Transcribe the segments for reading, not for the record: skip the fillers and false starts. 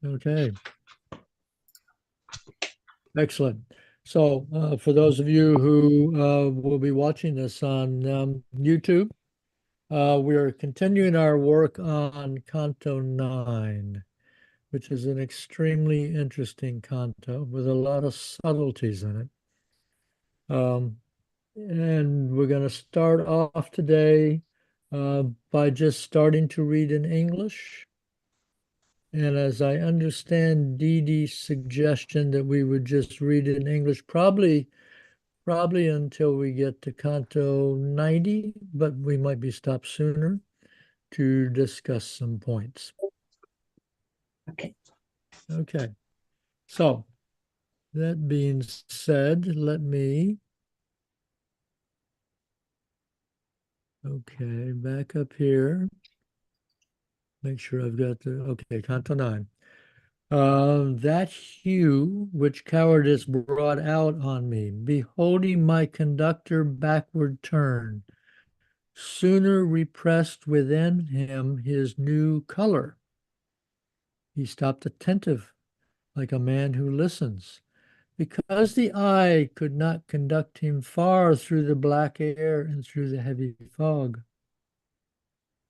Okay. Excellent. So, for those of you who will be watching this on YouTube, we are continuing our work on Canto 9, which is an extremely interesting canto with a lot of subtleties in it. And we're going to start off today by just starting to read in English. And as I understand Dee Dee's suggestion that we would just read it in English, probably until we get to Canto 90, but we might be stopped sooner to discuss some points. Okay. Okay. So that being said, let me, okay, back up here. Make sure I've got the, okay, Canto 9. That hue which cowardice brought out on me, beholding my conductor backward turn, sooner repressed within him his new color. He stopped attentive, like a man who listens, because the eye could not conduct him far through the black air and through the heavy fog.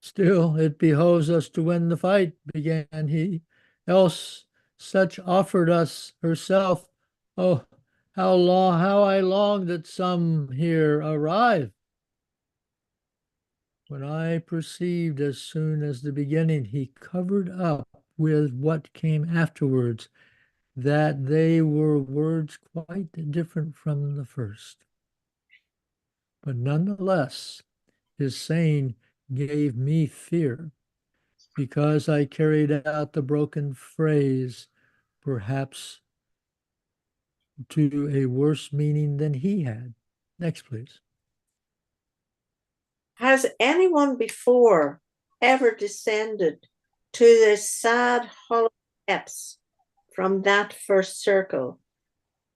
Still, it behoves us to win the fight, began he, else such offered us herself. Oh, how I long that some here arrive. When I perceived as soon as the beginning he covered up with what came afterwards, that they were words quite different from the first. But nonetheless, his saying gave me fear, because I carried out the broken phrase, perhaps to a worse meaning than he had. Next, please. Has anyone before ever descended to the sad hollow depths from that first circle,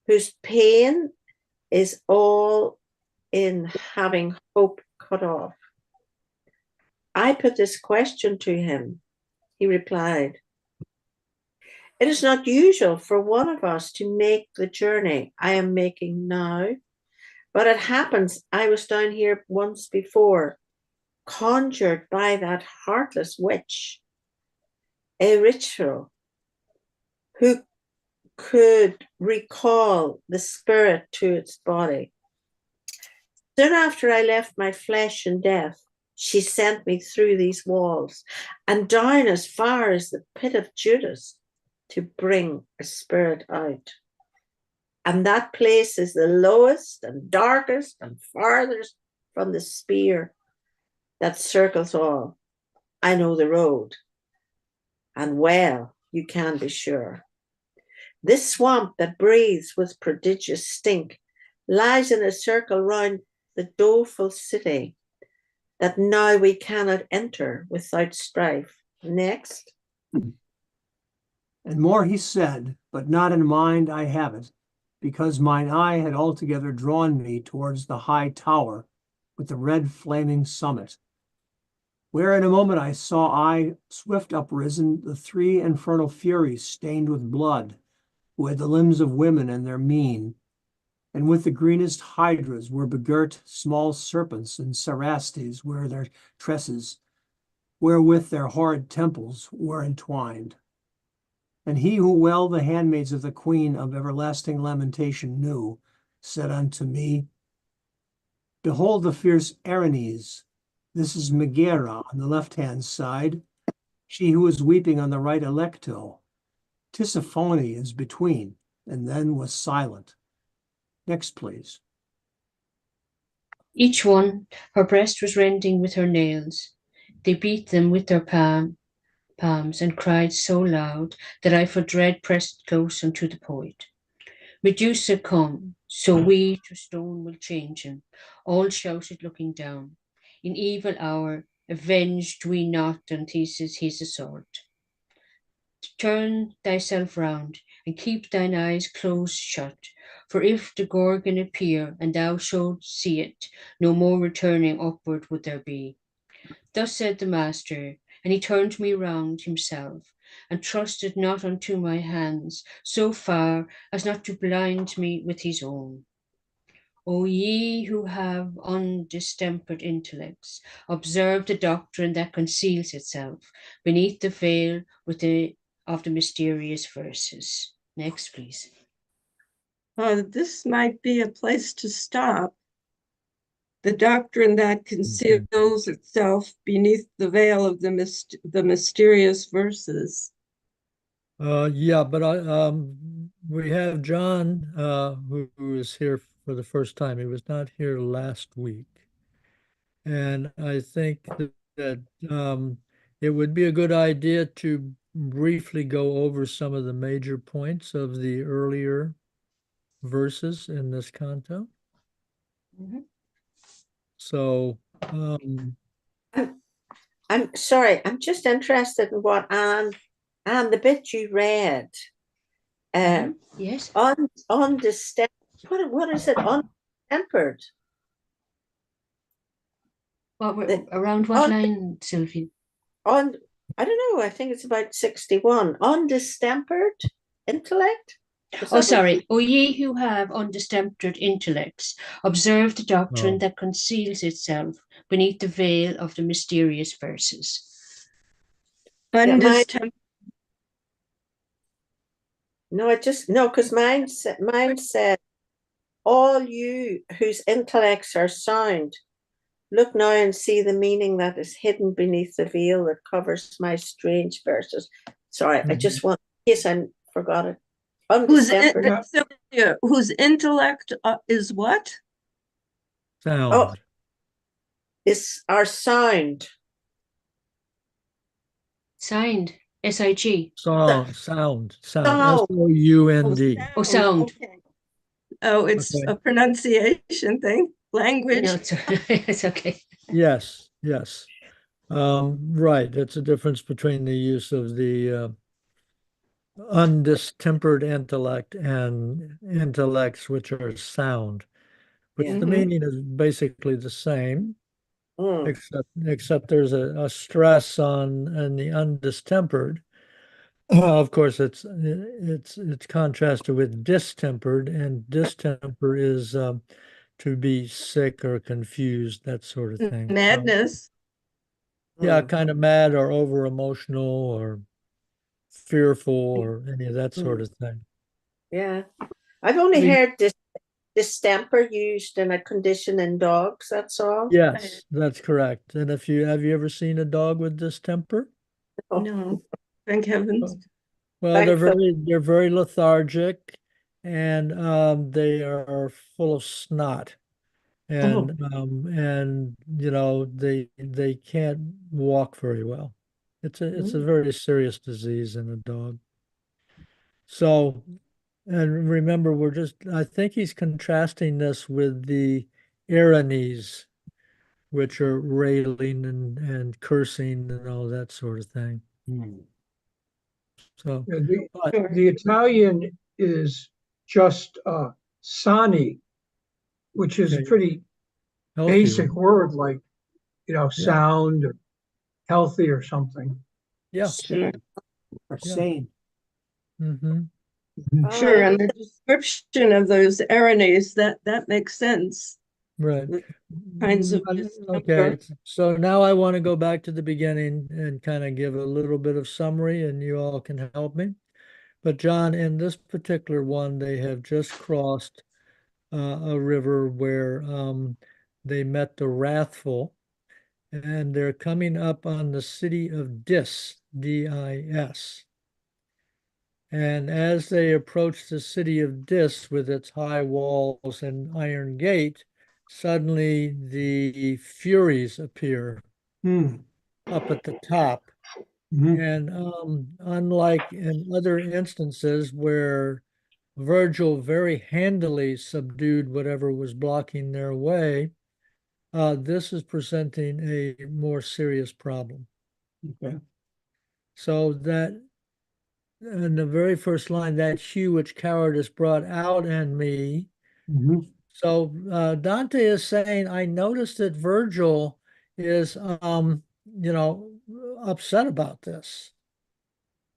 whose pain is all in having hope cut off? I put this question to him. He replied, "It is not usual for one of us to make the journey I am making now, but it happens I was down here once before, conjured by that heartless witch, a ritual who could recall the spirit to its body. Soon after I left my flesh in death, she sent me through these walls and down as far as the pit of Judas to bring a spirit out. And that place is the lowest and darkest and farthest from the spear that circles all. I know the road, and well, you can be sure. This swamp that breathes with prodigious stink lies in a circle round the doleful city that now we cannot enter without strife." Next. And more he said, but not in mind I have it, because mine eye had altogether drawn me towards the high tower with the red flaming summit, where in a moment I saw swift uprisen, the three infernal furies stained with blood, who had the limbs of women and their mien, and with the greenest hydras were begirt small serpents, and cerastes were their tresses, wherewith their horrid temples were entwined. And he who well the handmaids of the queen of everlasting lamentation knew, said unto me, "Behold the fierce Erinyes. This is Megara on the left-hand side, she who is weeping on the right Alecto. Tisiphone is between," and then was silent. Next, please. Each one, her breast was rending with her nails. They beat them with their palms and cried so loud that I for dread pressed close unto the poet. "Medusa come, so we to stone will change him," all shouted looking down. "In evil hour, avenged we not on Theseus his assault. Turn thyself round, and keep thine eyes close shut, for if the Gorgon appear, and thou shouldst see it, no more returning upward would there be." Thus said the master, And he turned me round himself, and trusted not unto my hands so far as not to blind me with his own. O ye who have undistempered intellects, observe the doctrine that conceals itself beneath the veil of the mysterious verses. Next, please. This might be a place to stop. The doctrine that conceals itself beneath the veil of the mysterious verses. Yeah, but we have John, who is here for the first time. He was not here last week. And I think that it would be a good idea to briefly go over some of the major points of the earlier verses in this canto. Mhm. So, I'm sorry, I'm just interested in what Anne, the bit you read. Yes. Undistempered. What is it? Untempered. Around what line, Sylvie? I don't know. I think it's about 61. Undistempered intellect. Oh, sorry. O ye who have undistempered intellects, observe the doctrine that conceals itself beneath the veil of the mysterious verses. Undistempered. Because mine said, all you whose intellects are sound, look now and see the meaning that is hidden beneath the veil that covers my strange verses. Sorry, I just want, in case I forgot it. Whose intellect is what? sound. Oh, is our sound. Signed. S-I-G. Sound. Sound. S-O-U-N-D. Oh, sound. Okay. Oh, it's Okay. a pronunciation thing, language. No, it's okay. Yes, yes. Right. It's a difference between the use of the undistempered intellect and intellects which are sound, which Yeah. the meaning is basically the same, Mm. except there's a stress on the undistempered. Of course, it's contrasted with distempered, and distemper is to be sick or confused, that sort of thing. Madness. Yeah, kind of mad or over emotional or fearful or any of that sort of thing. Yeah. I've only heard distemper used in a condition in dogs, that's all. Yes, that's correct. And if you have you ever seen a dog with distemper? No, thank heavens. Well, Thankfully. they're very lethargic, and they are full of snot, and you know they can't walk very well. It's a very serious disease in a dog. So, and remember, I think he's contrasting this with the Pyrenees, which are railing and cursing and all that sort of thing. So, the Italian is just sani, which is a pretty healthy, basic right? word, like, sound or healthy or something. Yeah. Sure. Or Yeah. sane. Mm-hmm. Sure, and the description of those Pyrenees, that makes sense. Right. The kinds of Okay. So now I want to go back to the beginning and kind of give a little bit of summary, and you all can help me. But John, in this particular one, they have just crossed a river where they met the wrathful, and they're coming up on the city of Dis, D-I-S. And as they approach the city of Dis with its high walls and iron gate, suddenly the Furies appear up at the top. And unlike in other instances where Virgil very handily subdued whatever was blocking their way, this is presenting a more serious problem. Okay. So that in the very first line, that hue which cowardice brought out in me. So Dante is saying, I noticed that Virgil is you know, upset about this,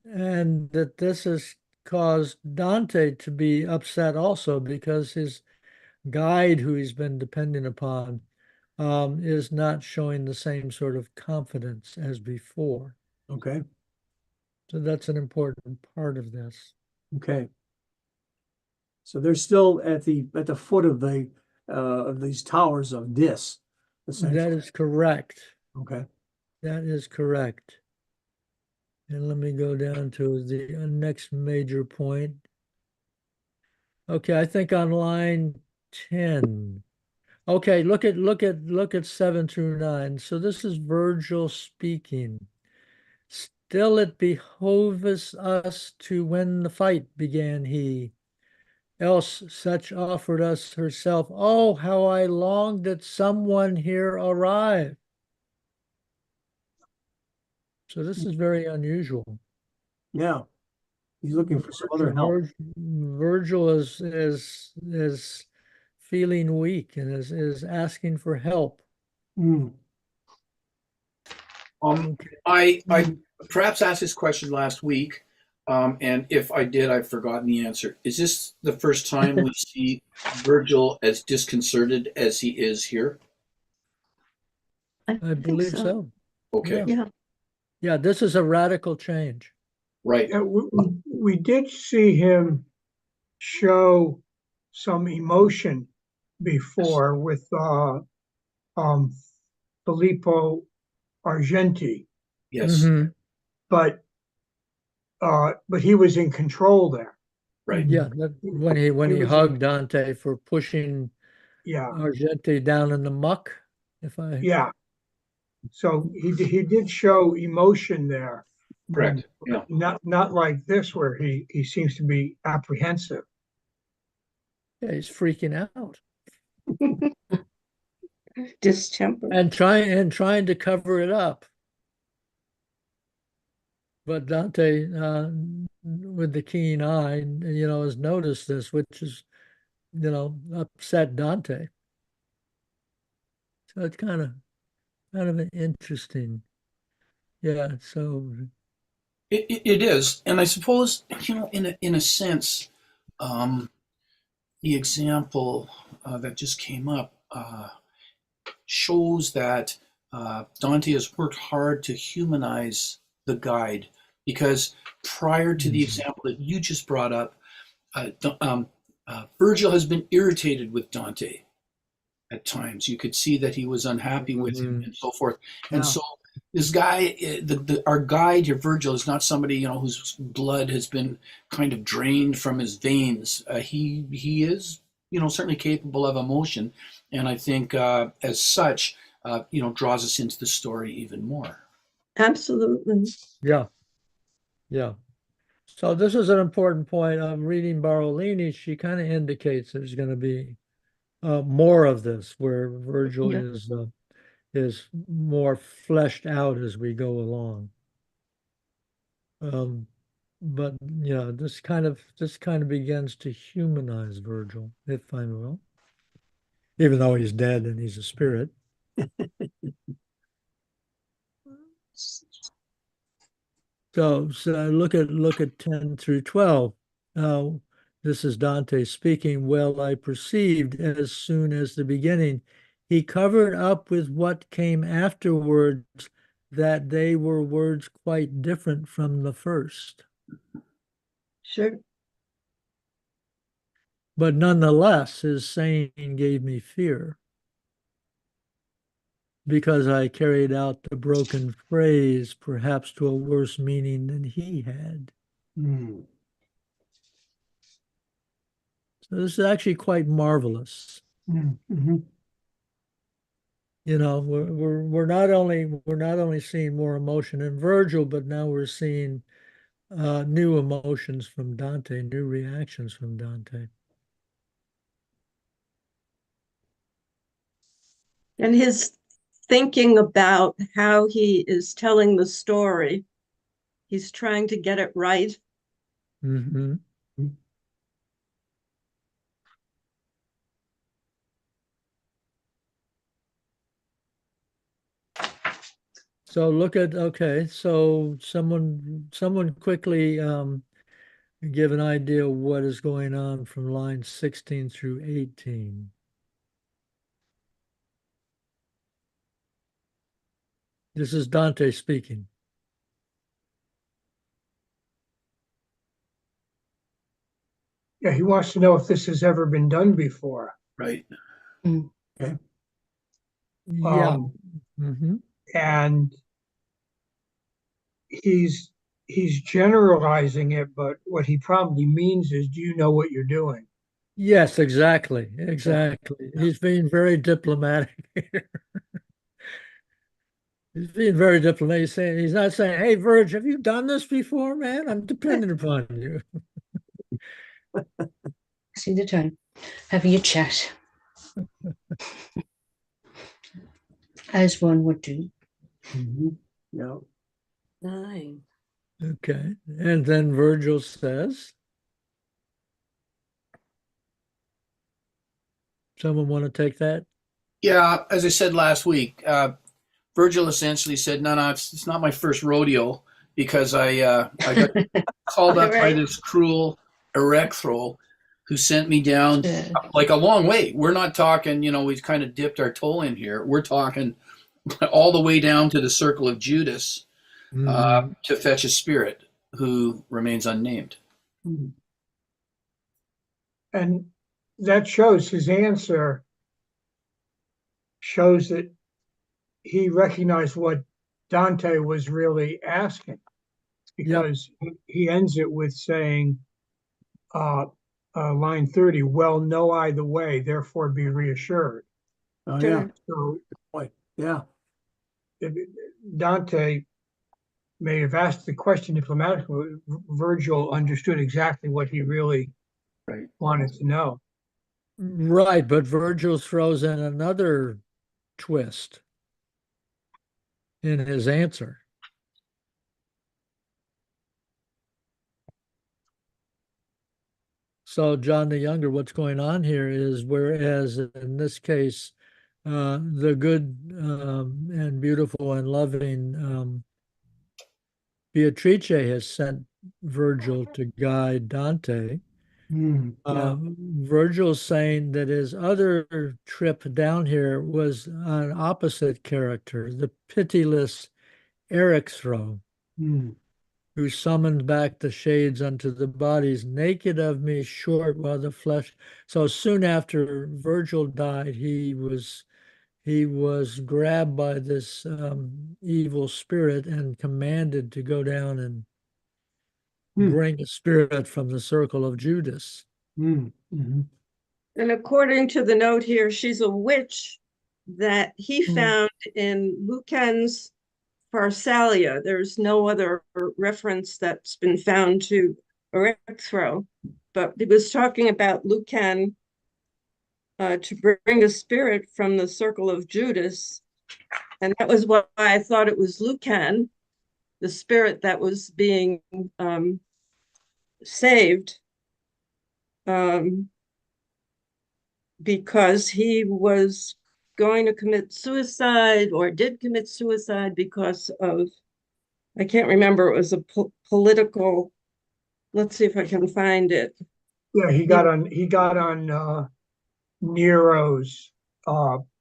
and that this has caused Dante to be upset also because his guide, who he's been depending upon, is not showing the same sort of confidence as before. Okay. So that's an important part of this. Okay. So they're still at the foot of these towers of Dis, That essentially. is correct. Okay. That is correct. And let me go down to the next major point. Okay, I think on line 10. Okay, look at 7 through 9. So this is Virgil speaking. Still it behoveth us to win the fight, began he. Else such offered us herself. Oh, how I longed that someone here arrive. So this is very unusual. Yeah. He's looking for some other help. Virgil is feeling weak and is asking for help. Mm. Okay. I perhaps asked this question last week, and if I did, I've forgotten the answer. Is this the first time we see Virgil as disconcerted as he is here? I think believe so. Okay, Yeah. Yeah, this is a radical change. right. We did see him show some emotion before with um, Filippo Argenti, Yes, but he was in control there. right. Yeah, when he He was hugged Dante for pushing yeah, Argenti down in the muck, if I yeah. So he did show emotion there, Correct. Yeah. not like this where he seems to be apprehensive. yeah, he's freaking out Distemper. and trying to cover it up. But Dante, with the keen eye, has noticed this, which is, upset Dante. So it's kind of an interesting. Yeah. So It is, and I suppose in a sense, um, the example that just came up shows that Dante has worked hard to humanize the guide, because prior to the example that you just brought up, Virgil has been irritated with Dante at times. You could see that he was unhappy with him and so forth. Yeah. And so this guy, our guide here, Virgil, is not somebody whose blood has been kind of drained from his veins. He is certainly capable of emotion, and I think as such, draws us into the story even more. Absolutely. yeah, yeah. So this is an important point. I'm reading Barolini. She kind of indicates there's going to be more of this, where Virgil Yeah. is more fleshed out as we go along. But yeah, this kind of begins to humanize Virgil, if I will, even though he's dead and he's a spirit. So look at 10 through 12. Uh, this is Dante speaking. Well, I perceived as soon as the beginning, he covered up with what came afterwards, that they were words quite different from the first. Sure. But nonetheless, his saying gave me fear, because I carried out the broken phrase, perhaps to a worse meaning than he had. Mm. So this is actually quite marvelous. Mm-hmm. We're not only seeing more emotion in Virgil, but now we're seeing new emotions from Dante, new reactions from Dante. And his thinking about how he is telling the story, he's trying to get it right. Mm-hmm. So look at, okay, so someone quickly give an idea of what is going on from line 16 through 18. This is Dante speaking. Yeah, he wants to know if this has ever been done before. Right. Okay. Yeah. Um, and he's generalizing it, but what he probably means is, do you know what you're doing? Yes, exactly. Exactly. He's being very diplomatic here. He's being very diplomatic. He's not saying, "Hey, Verge, have you done this before, man? I'm dependent upon you." See the time, having a chat, as one would do. Yeah. 9. Okay. And then Virgil says, someone want to take that? Yeah, as I said last week, Virgil essentially said, "No, no, it's not my first rodeo because I got called up by Right. this cruel Erecthro who sent me down like a long way. We're not talking, we've kind of dipped our toe in here. We're talking all the way down to the circle of Judas to fetch a spirit who remains unnamed." And that shows his answer shows that he recognized what Dante was really asking, because he ends it with saying, line 30, well, know I the way, therefore be reassured. Oh, Sure. yeah. So Boy. Yeah. Dante may have asked the question diplomatically. Virgil understood exactly what he really Right. wanted to know. Right, but Virgil throws in another twist in his answer. So, John the Younger, what's going on here is, whereas in this case, the good and beautiful and loving Beatrice has sent Virgil to guide Dante. Yeah. Virgil's saying that his other trip down here was an opposite character, the pitiless Eryxro, who summoned back the shades unto the bodies, naked of me, short while the flesh. So soon after Virgil died, he was grabbed by this evil spirit and commanded to go down and bring a spirit from the circle of Judas. And according to the note here, she's a witch that he found in Lucan's Pharsalia. There's no other reference that's been found to Erecthro, but he was talking about Lucan to bring a spirit from the circle of Judas. And that was why I thought it was Lucan, the spirit that was being saved, because he was going to commit suicide or did commit suicide because of, I can't remember, it was a political, let's see if I can find it. Yeah, he got on Nero's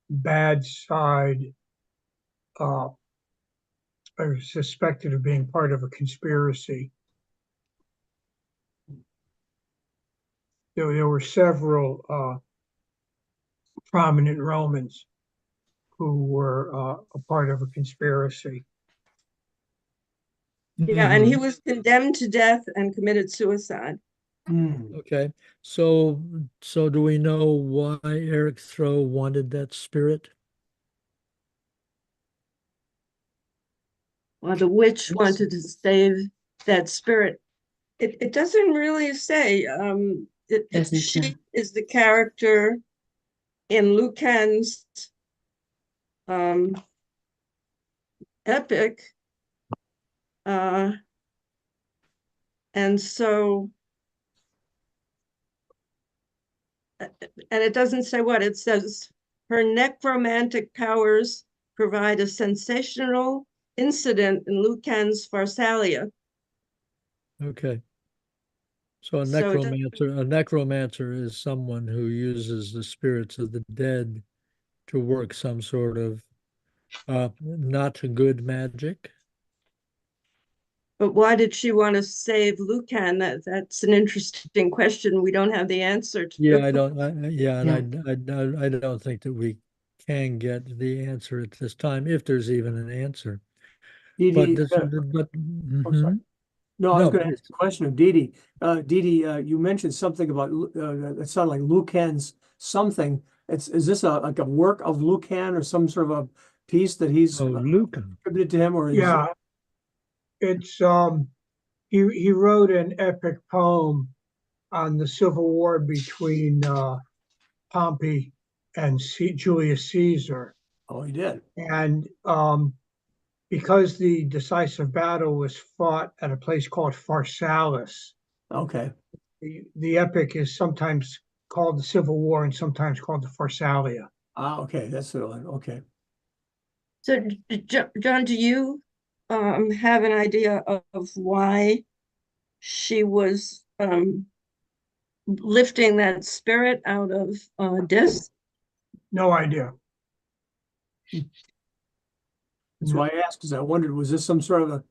bad side, suspected of being part of a conspiracy. There were several prominent Romans who were a part of a conspiracy. Yeah, and he was condemned to death and committed suicide. Okay, so do we know why Eryxro wanted that spirit? Well, the witch wanted to save that spirit. It doesn't really say. She is the character in Lucan's epic. And so, and it doesn't say what, it says her necromantic powers provide a sensational incident in Lucan's Pharsalia. Okay. So So a necromancer is someone who uses the spirits of the dead to work some sort of not good magic. but why did she want to save Lucan? That's an interesting question. We don't have the answer to. Yeah, I don't. Yeah, Yeah. and I don't think that we can get the answer at this time, if there's even an answer. Dee But Dee, this, but I'm sorry. No, I was no, going to ask a question of Dee Dee. Dee Dee, you mentioned something about it sounded like Lucan's something. Is this like a work of Lucan or some sort of a piece that he's oh, Lucan. attributed to him, or is Yeah, it's he wrote an epic poem on the civil war between Pompey and Julius Caesar, oh, he did. and because the decisive battle was fought at a place called Pharsalis, Okay. the epic is sometimes called the Civil War and sometimes called the Pharsalia. Okay, that's the one. Okay. So, John, do you have an idea of why she was lifting that spirit out of Dis? No idea. That's why I asked, because I wondered, was this some sort of a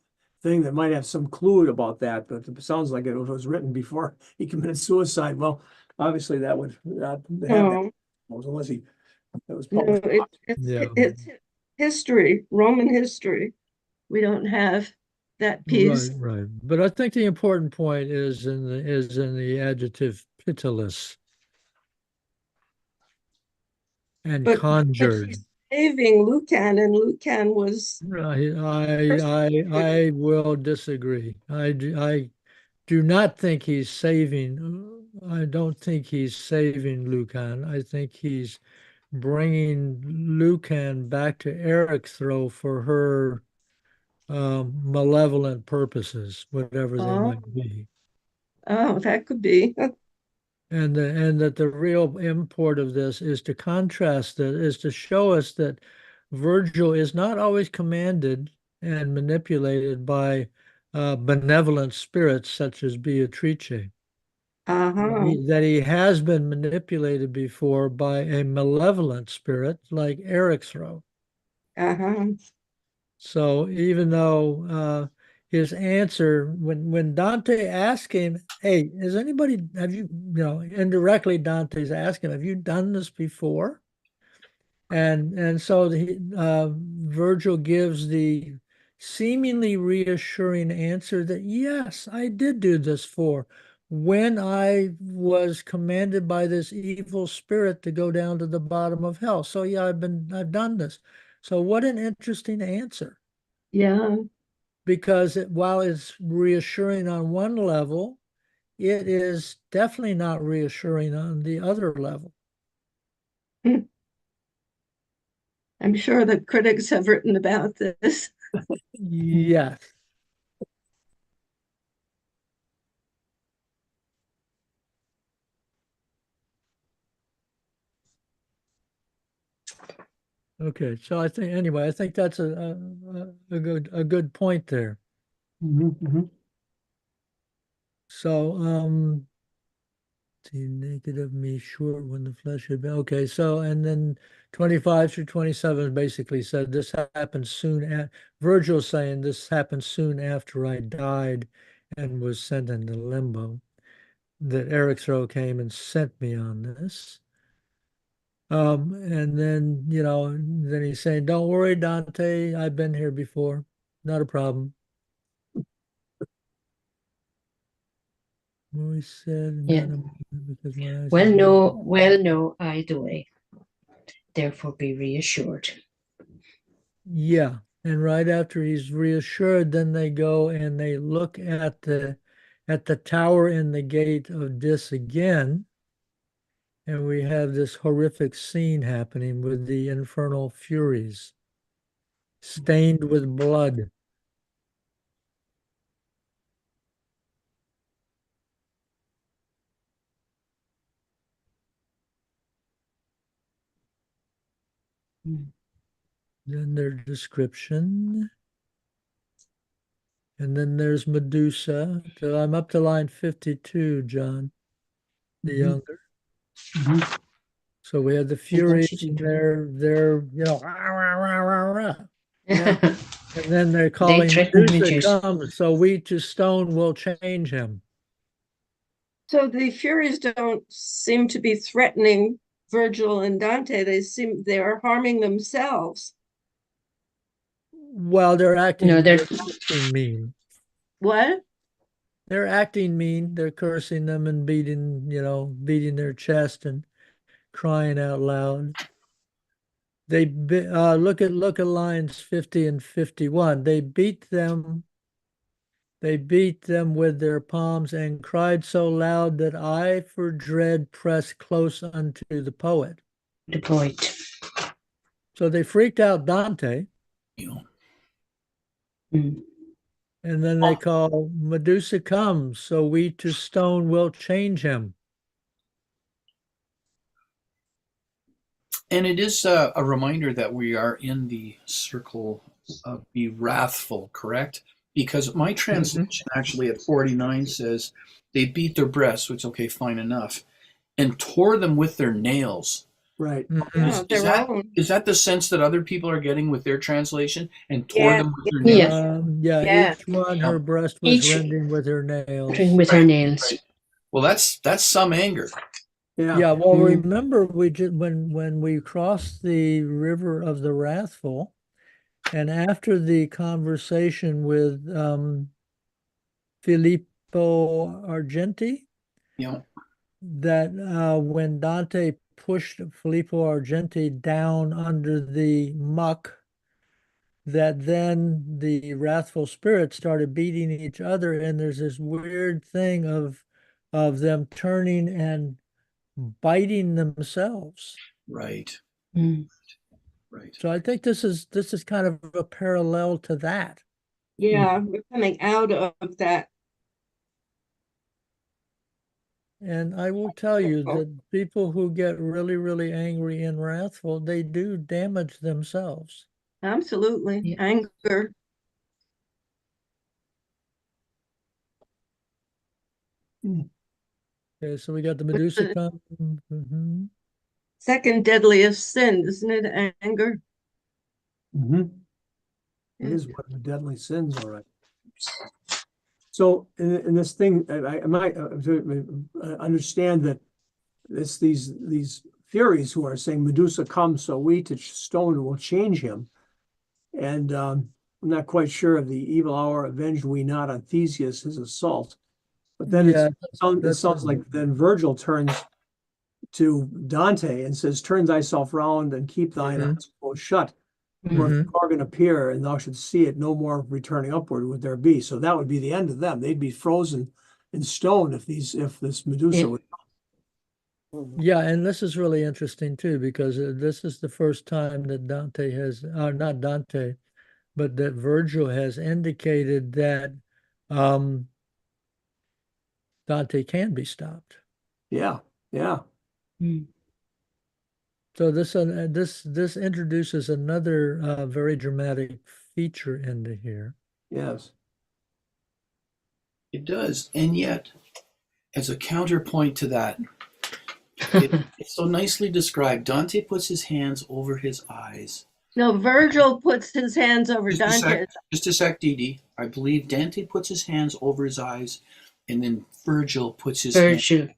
thing that might have some clue about that? But it sounds like it was written before he committed suicide. Well, obviously that would not have that, No, unless he that was no, published. Yeah, it's history, Roman history. We don't have that piece. right. But I think the important point is in the adjective pitiless and But conjured. she's saving Lucan, and Lucan was I will disagree. I do not think he's saving. I don't think he's saving Lucan. I think he's bringing Lucan back to Ericsthro for her malevolent purposes, whatever they oh, might be. oh, that could be. And that the real import of this is to contrast that, is to show us that Virgil is not always commanded and manipulated by benevolent spirits such as Beatrice. Uh-huh. That he has been manipulated before by a malevolent spirit like Ericsthro. Uh-huh. So even though his answer, when Dante asked him, "Hey, has anybody have indirectly Dante's asking, have you done this before?" And so Virgil gives the seemingly reassuring answer that yes, I did do this for when I was commanded by this evil spirit to go down to the bottom of hell. So yeah, I've done this. So what an interesting answer, Yeah. because while it's reassuring on one level, it is definitely not reassuring on the other level. I'm sure the critics have written about this. Yes. Okay, so I think that's a good point there. So see, naked of me, sure, when the flesh had been okay. So and then 25 through 27 basically said this happened soon at Virgil saying this happened soon after I died and was sent into limbo. That Ericsthro came and sent me on this. And then, then he's saying, "Don't worry, Dante, I've been here before. Not a problem." Always said, Yeah. because my eyes Well, no, either way. Therefore, be reassured. Yeah. And right after he's reassured, then they go and they look at the tower in the gate of Dis again. And we have this horrific scene happening with the infernal furies stained with blood. Then their description. And then there's Medusa. So I'm up to line 52, John, the Mhm. younger. Mhm. So we had the And then Furies, she's and they're rah, rah, rah, rah, rah. Yeah. And then they're They calling threatened Medusa, Medusa. come, so we to stone will change him. So the Furies don't seem to be threatening Virgil and Dante. They are harming themselves. Well, No, they're acting mean. What? They're acting mean. They're cursing them and beating their chest and crying out loud. Look at lines 50 and 51. They beat them with their palms and cried so loud that I for dread pressed close unto the poet. the poet. So they freaked out Dante, You know, Mm. and then they call Medusa comes, so we to stone will change him. and it is a reminder that we are in the circle of be wrathful, correct? Because my translation actually at 49 says they beat their breasts, which okay, fine enough, and tore them with their nails. Right. Mhm. Yeah, their own. Is that the sense that other people are getting with their translation and tore Yeah, them with their nails? Yeah. Yeah. Each one her breast was Each rending with her nails. with her nails. Right. Well, that's some anger. Yeah. Yeah, well, Mm. remember when we crossed the river of the Wrathful, and after the conversation with Filippo Argenti, You know, that when Dante pushed Filippo Argenti down under the muck, that then the wrathful spirits started beating each other, and there's this weird thing of them turning and biting themselves. right, Mm. right. So I think this is kind of a parallel to that. Yeah, we're coming out of that. And I will tell you that people who get really, really angry and wrathful, they do damage themselves. Absolutely. Yeah. Anger. Okay, so we got the Medusa come. Mhm. Second deadliest sin, isn't it? Anger. Mhm. It Yeah. is one of the deadly sins, all right. So in this thing, I might understand that it's these Furies who are saying Medusa comes, so we to stone will change him. And I'm not quite sure of the evil hour avenged we not on Theseus his assault. But then Yeah, it sounds like then Virgil turns to Dante and says, turn thyself round and keep thine Mhm. eyes close shut. For if Mhm. the Gorgon appear and thou should see it, no more returning upward would there be. So that would be the end of them. They'd be frozen in stone if this Medusa Yeah. would. Yeah, and this is really interesting too, because this is the first time that Dante has, not Dante, but that Virgil has indicated that um, Dante can be stopped. Yeah, yeah, Mm. So this introduces another very dramatic feature into here. yes. It does, and yet, as a counterpoint to that, it's so nicely described. Dante puts his hands over his eyes. No, Virgil puts his hands over Just a Dante. sec, just a sec, Dee Dee. I believe Dante puts his hands over his eyes, and then Virgil puts his hands Virgil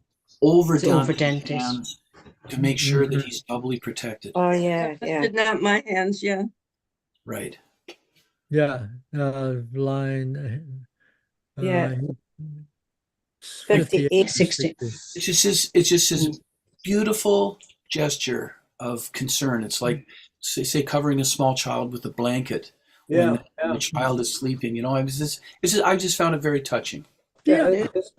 over is over Dante's Dante's. hands to make sure that Mhm. he's doubly protected. Oh, yeah, yeah. Not my hands, yeah. Right. Yeah, line Yeah. 58 58. 60. It's just this beautiful gesture of concern. It's like say covering a small child with a blanket when Yeah, the yeah. child is sleeping. You know, I just found it very touching. Yeah, it's-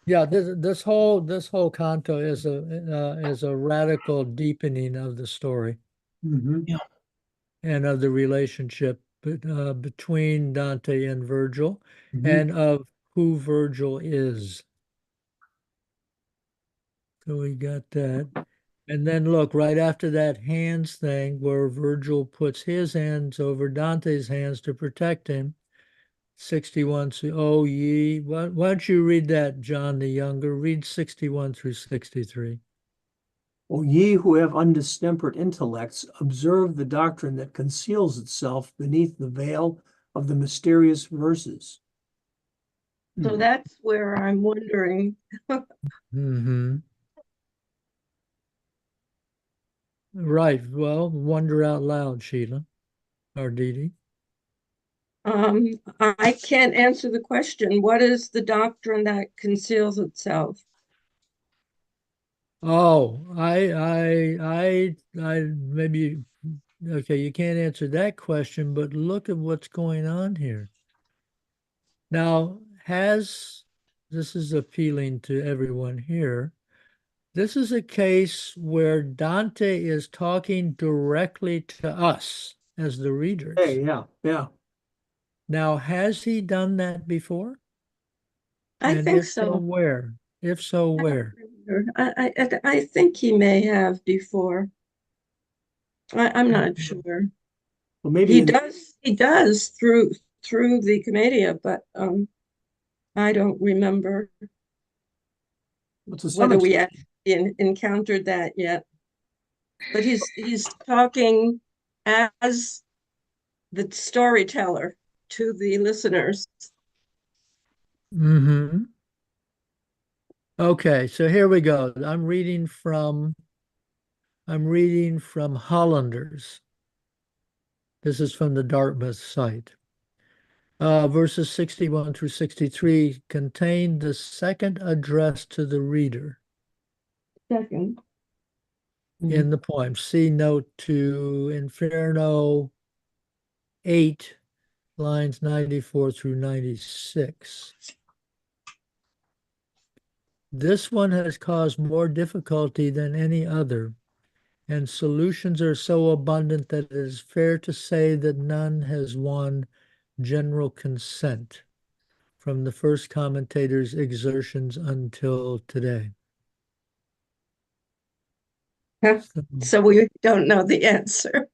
yeah. This whole canto is a radical deepening of the story Mhm. Yeah. and of the relationship between Dante and Virgil, Mhm. and of who Virgil is. So we got that. And then look, right after that hands thing where Virgil puts his hands over Dante's hands to protect him, 61, oh ye, why don't you read that, John the Younger? Read 61 through 63. O ye who have undistempered intellects, observe the doctrine that conceals itself beneath the veil of the mysterious verses. So that's where I'm wondering. Mm-hmm. Right. Well, wonder out loud, Sheila or Dee Dee. I can't answer the question. What is the doctrine that conceals itself? Oh, I maybe, okay, you can't answer that question, but look at what's going on here. Now, this is appealing to everyone here. This is a case where Dante is talking directly to us as the readers. Hey, yeah. Now, has he done that before? I And think if so, so. where? If so, where? I think he may have before. I'm not sure. Well, maybe He does through the Commedia, but I don't remember to some whether we extent, actually encountered that yet. But he's talking as the storyteller to the listeners. Mm-hmm. Okay, so here we go. I'm reading from Hollanders. This is from the Dartmouth site. Verses 61 through 63 contain the second address to the reader Second. in the poem. See note to Inferno 8, lines 94 through 96. This one has caused more difficulty than any other, and solutions are so abundant that it is fair to say that none has won general consent from the first commentator's exertions until today. So we don't know the answer.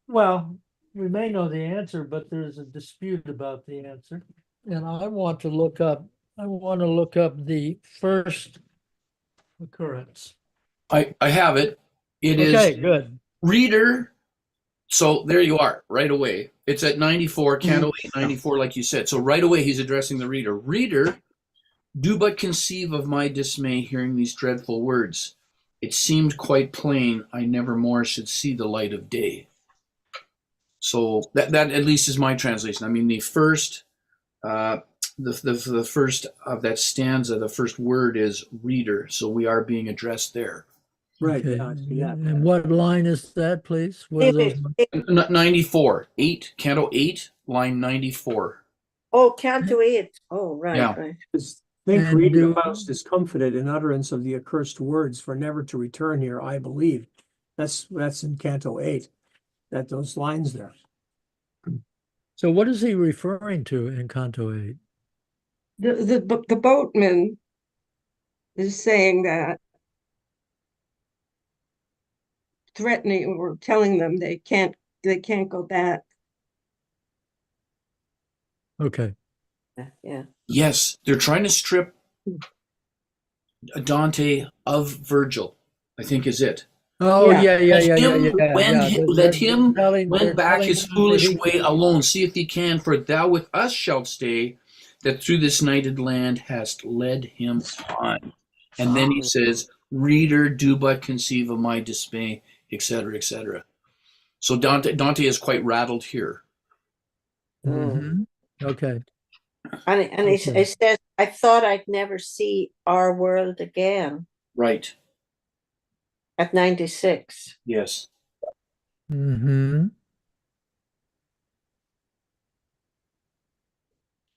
Well, we may know the answer, but there's a dispute about the answer. And I want to look up the first occurrence. I have it. It Okay, is good. reader. So there you are, right away. It's at 94, Canto 8, 94, like you said. So right away he's addressing the reader. Reader, do but conceive of my dismay hearing these dreadful words. It seemed quite plain I never more should see the light of day. So that at least is my translation. I mean, the first the first of that stanza, the first word is reader. So we are being addressed there. right? Okay. Yeah, I see that. And what line is that, please? What are those? 94, 8, Canto 8, line 94. Oh, Canto 8. Oh, right, Yeah. right. Think And reader do- Faust is comforted in utterance of the accursed words for never to return here, I believe. That's in Canto 8, that those lines there. So what is he referring to in Canto 8? The boatman is saying that, threatening or telling them they can't go back. Okay. Yeah. Yes, they're trying to strip Dante of Virgil, I think is it. Oh, Yeah. Let him they're wend back telling his him that foolish he- way alone. See if he can, for thou with us shalt stay, that through this nighted land hast led him on. And then he says, reader, do but conceive of my dismay, etc., etc. So Dante is quite rattled here. Mhm. Okay. And he says, I thought I'd never see our world again Right. at 96. Yes. Mm-hmm.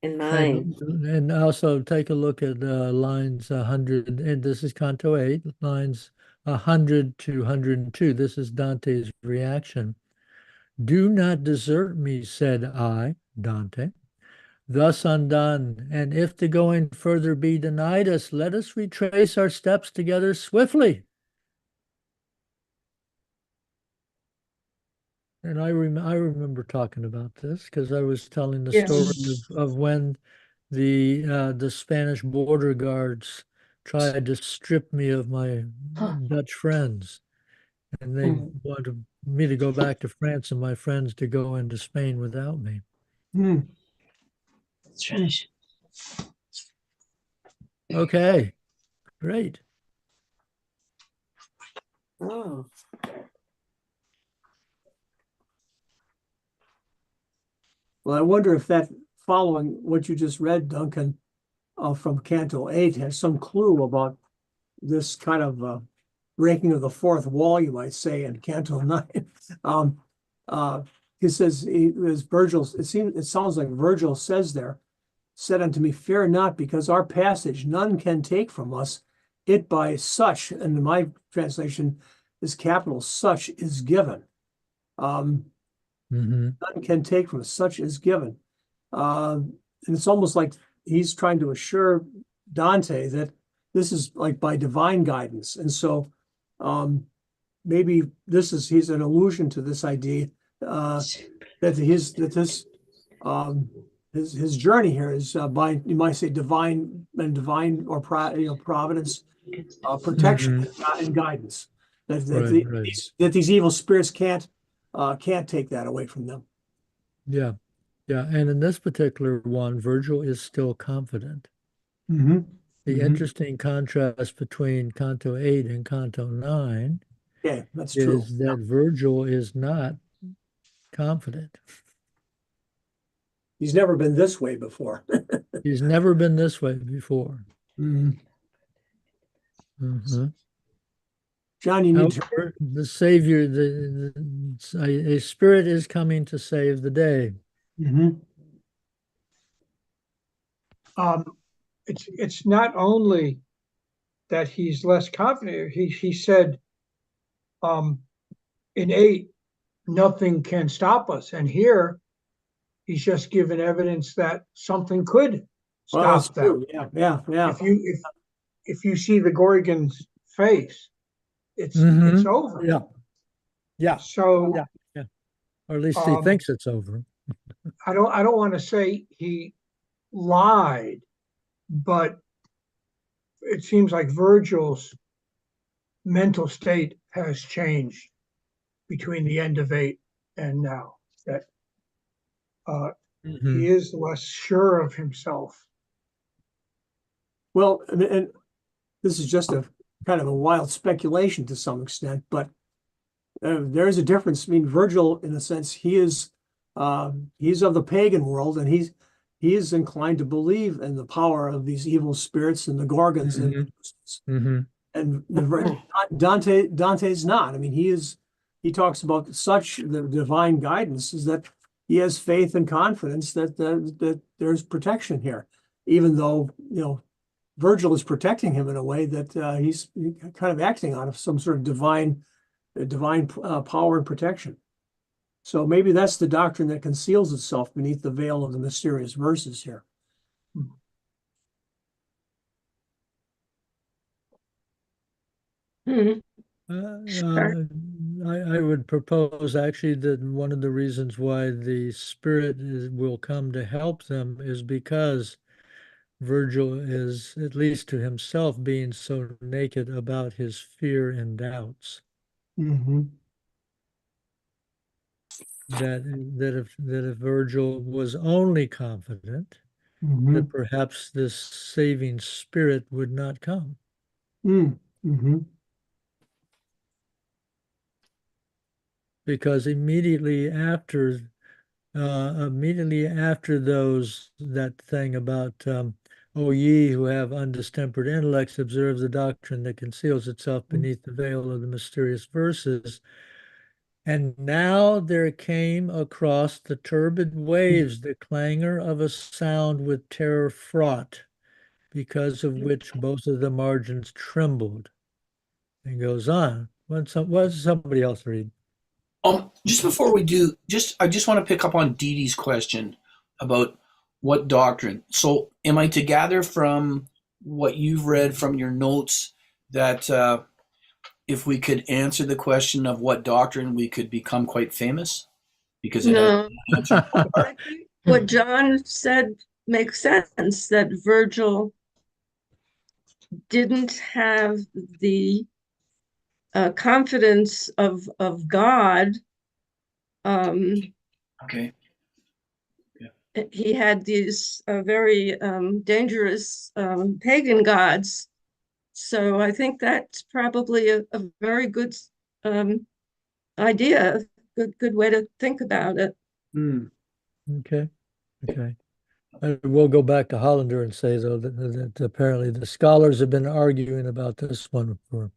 In mine. And also take a look at lines 100, and this is Canto 8, lines 100 to 102. This is Dante's reaction. Do not desert me, said I, Dante. thus undone. And if the going further be denied us, let us retrace our steps together swiftly. And I remember talking about this because I was telling the Yes. story of when the Spanish border guards tried to strip me of my Dutch friends, and they wanted me to go back to France and my friends to go into Spain without me. That's right. Okay, great. Oh, Well, I wonder if that, following what you just read, Duncan, from Canto 8, has some clue about this kind of breaking of the fourth wall, you might say, in Canto 9. He says, it sounds like Virgil says there, said unto me, fear not, because our passage none can take from us, it by such, and my translation is capital, such is given. None can take from us, such is given. And it's almost like he's trying to assure Dante that this is like by divine guidance. And so maybe he's an allusion to this idea that his journey here is by, you might say, divine or providence, protection and guidance. That these evil spirits can't take that away from them. Yeah. And in this particular one, Virgil is still confident. The interesting contrast between Canto 8 and Canto 9 that's true. is that Virgil is not confident. He's never been this way before. He's never been this way before. John, you need However, the Savior, a spirit is coming to save the day. It's not only that he's less confident. He said, in 8, nothing can stop us, and here he's just given evidence that something could stop them. Yeah. If you see the Gorgon's face, it's over. Yeah. So yeah. Or at least he thinks it's over. I don't want to say he lied, but it seems like Virgil's mental state has changed between the end of 8 and now. That he is less sure of himself. Well, and this is just a kind of a wild speculation to some extent, but there is a difference. I mean, Virgil, in a sense, he's of the pagan world, and he is inclined to believe in the power of these evil spirits and the Gorgons. And Dante's not. I mean, he talks about such the divine guidance is that he has faith and confidence that there's protection here, even though, Virgil is protecting him in a way that he's kind of acting out of some sort of divine power and protection. So maybe that's the doctrine that conceals itself beneath the veil of the mysterious verses here. I would propose actually that one of the reasons why the Spirit will come to help them is because Virgil is, at least to himself, being so naked about his fear and doubts. That if Virgil was only confident, that perhaps this saving Spirit would not come. Because immediately after those, that thing about O ye who have undistempered intellects, observe the doctrine that conceals itself beneath the veil of the mysterious verses. And now there came across the turbid waves the clangor of a sound with terror fraught, because of which both of the margins trembled. And goes on. What does somebody else read? Just before we do, I just want to pick up on Dee Dee's question about What doctrine? So, am I to gather from what you've read from your notes that if we could answer the question of what doctrine, we could become quite famous? Because it has No, been answered so far. I think what John said makes sense, that Virgil didn't have the confidence of God. Okay. He had these very dangerous pagan gods. So I think that's probably a very good idea, good way to think about it. Hmm. Okay. Okay. I will go back to Hollander and say, though, that apparently the scholars have been arguing about this one for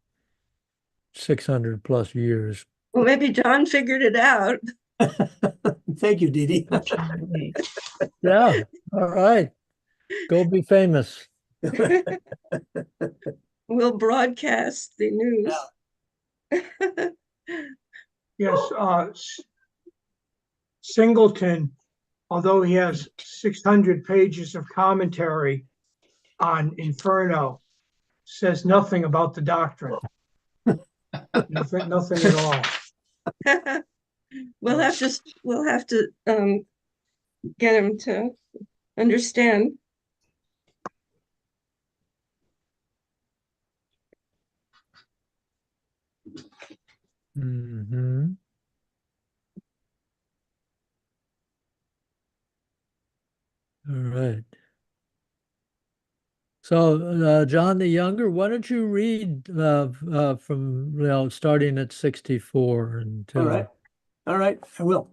600 plus years. Well, maybe John figured it out. Thank you, Dee Dee. Yeah. All right. Go be famous. We'll broadcast the news. Yes, Singleton, although he has 600 pages of commentary on Inferno, says nothing about the doctrine. Nothing at all. We'll have to get him to understand. Mm-hmm. All right. So, John the Younger, why don't you read from, starting at 64 until. All right, I will.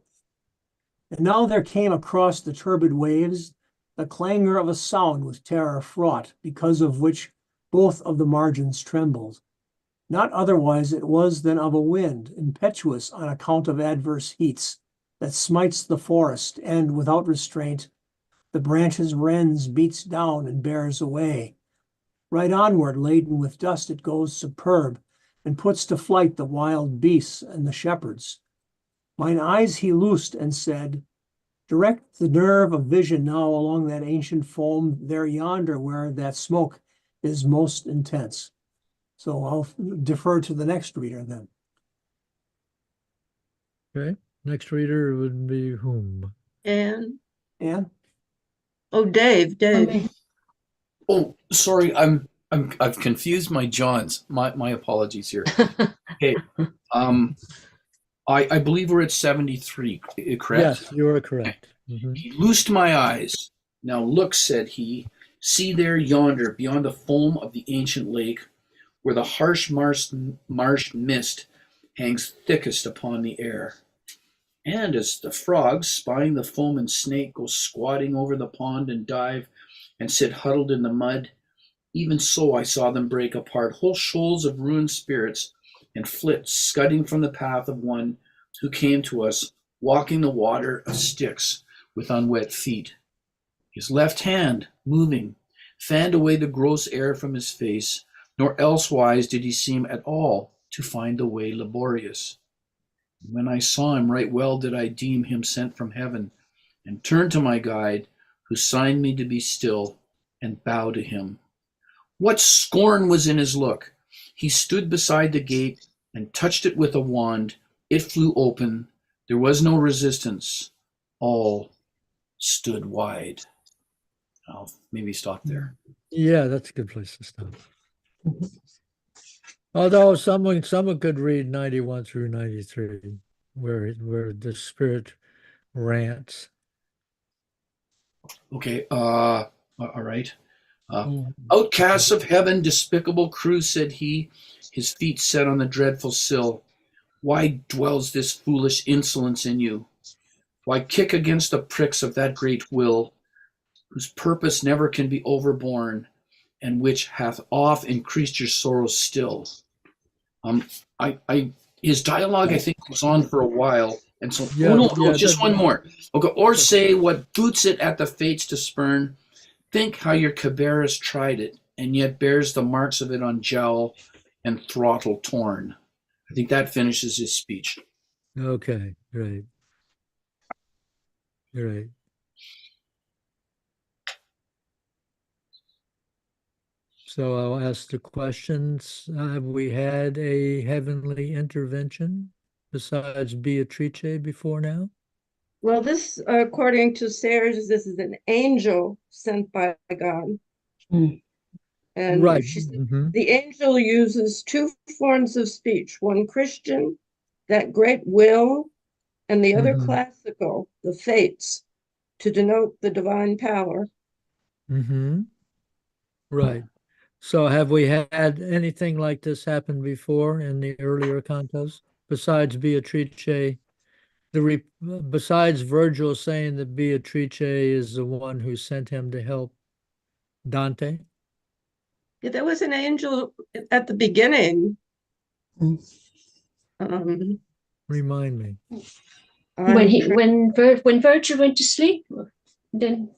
And now there came across the turbid waves the clangor of a sound with terror fraught, because of which both of the margins trembled. Not otherwise it was than of a wind, impetuous on account of adverse heats, that smites the forest, and without restraint, the branches rends, beats down, and bears away. Right onward, laden with dust, it goes superb, and puts to flight the wild beasts and the shepherds. Mine eyes he loosed and said, direct the nerve of vision now along that ancient foam there yonder where that smoke is most intense. So I'll defer to the next reader then. Okay. Next reader would be whom? And Anne? oh, Dave. Oh, sorry, I've confused my Johns. My apologies here. Okay. I believe we're at 73, correct? Yes, you are correct. Mm-hmm. He loosed my eyes. Now look, said he, see there yonder, beyond the foam of the ancient lake, where the harsh marsh mist hangs thickest upon the air. And as the frogs, spying the foam and snake, go squatting over the pond and dive and sit huddled in the mud, even so I saw them break apart, whole shoals of ruined spirits, and flit, scudding from the path of one who came to us, walking the water of Styx with unwet feet. His left hand, moving, fanned away the gross air from his face, nor elsewise did he seem at all to find the way laborious. When I saw him, right well did I deem him sent from heaven, and turned to my guide, who signed me to be still, and bow to him. What scorn was in his look! He stood beside the gate and touched it with a wand. It flew open. There was no resistance. All stood wide. I'll maybe stop there. Yeah, that's a good place to stop. Although someone could read 91 through 93, where the spirit rants. Okay, all right. Outcasts of heaven, despicable crew, said he, his feet set on the dreadful sill. Why dwells this foolish insolence in you? Why kick against the pricks of that great will, whose purpose never can be overborne, and which hath oft increased your sorrows still? His dialogue, I think, goes on for a while, and so just one more. Okay, or say what boots it at the fates to spurn. Think how your Cabarrus tried it, and yet bears the marks of it on jowl and throttle torn. I think that finishes his speech. Okay, great. Great. So I'll ask the questions. Have we had a heavenly intervention besides Beatrice before now? Well, this, according to Sayers, this is an angel sent by God. Mm. And Right. she said Mhm. the angel uses two forms of speech, one Christian, that great will, and the other Mhm. classical, the fates, to denote the divine power. Mm-hmm. Right. So have we had anything like this happen before in the earlier cantos besides Beatrice? Besides Virgil saying that Beatrice is the one who sent him to help Dante? Yeah, there was an angel at the beginning. Mm. Um, Remind me. When I'm trying- when Virgil went to sleep, then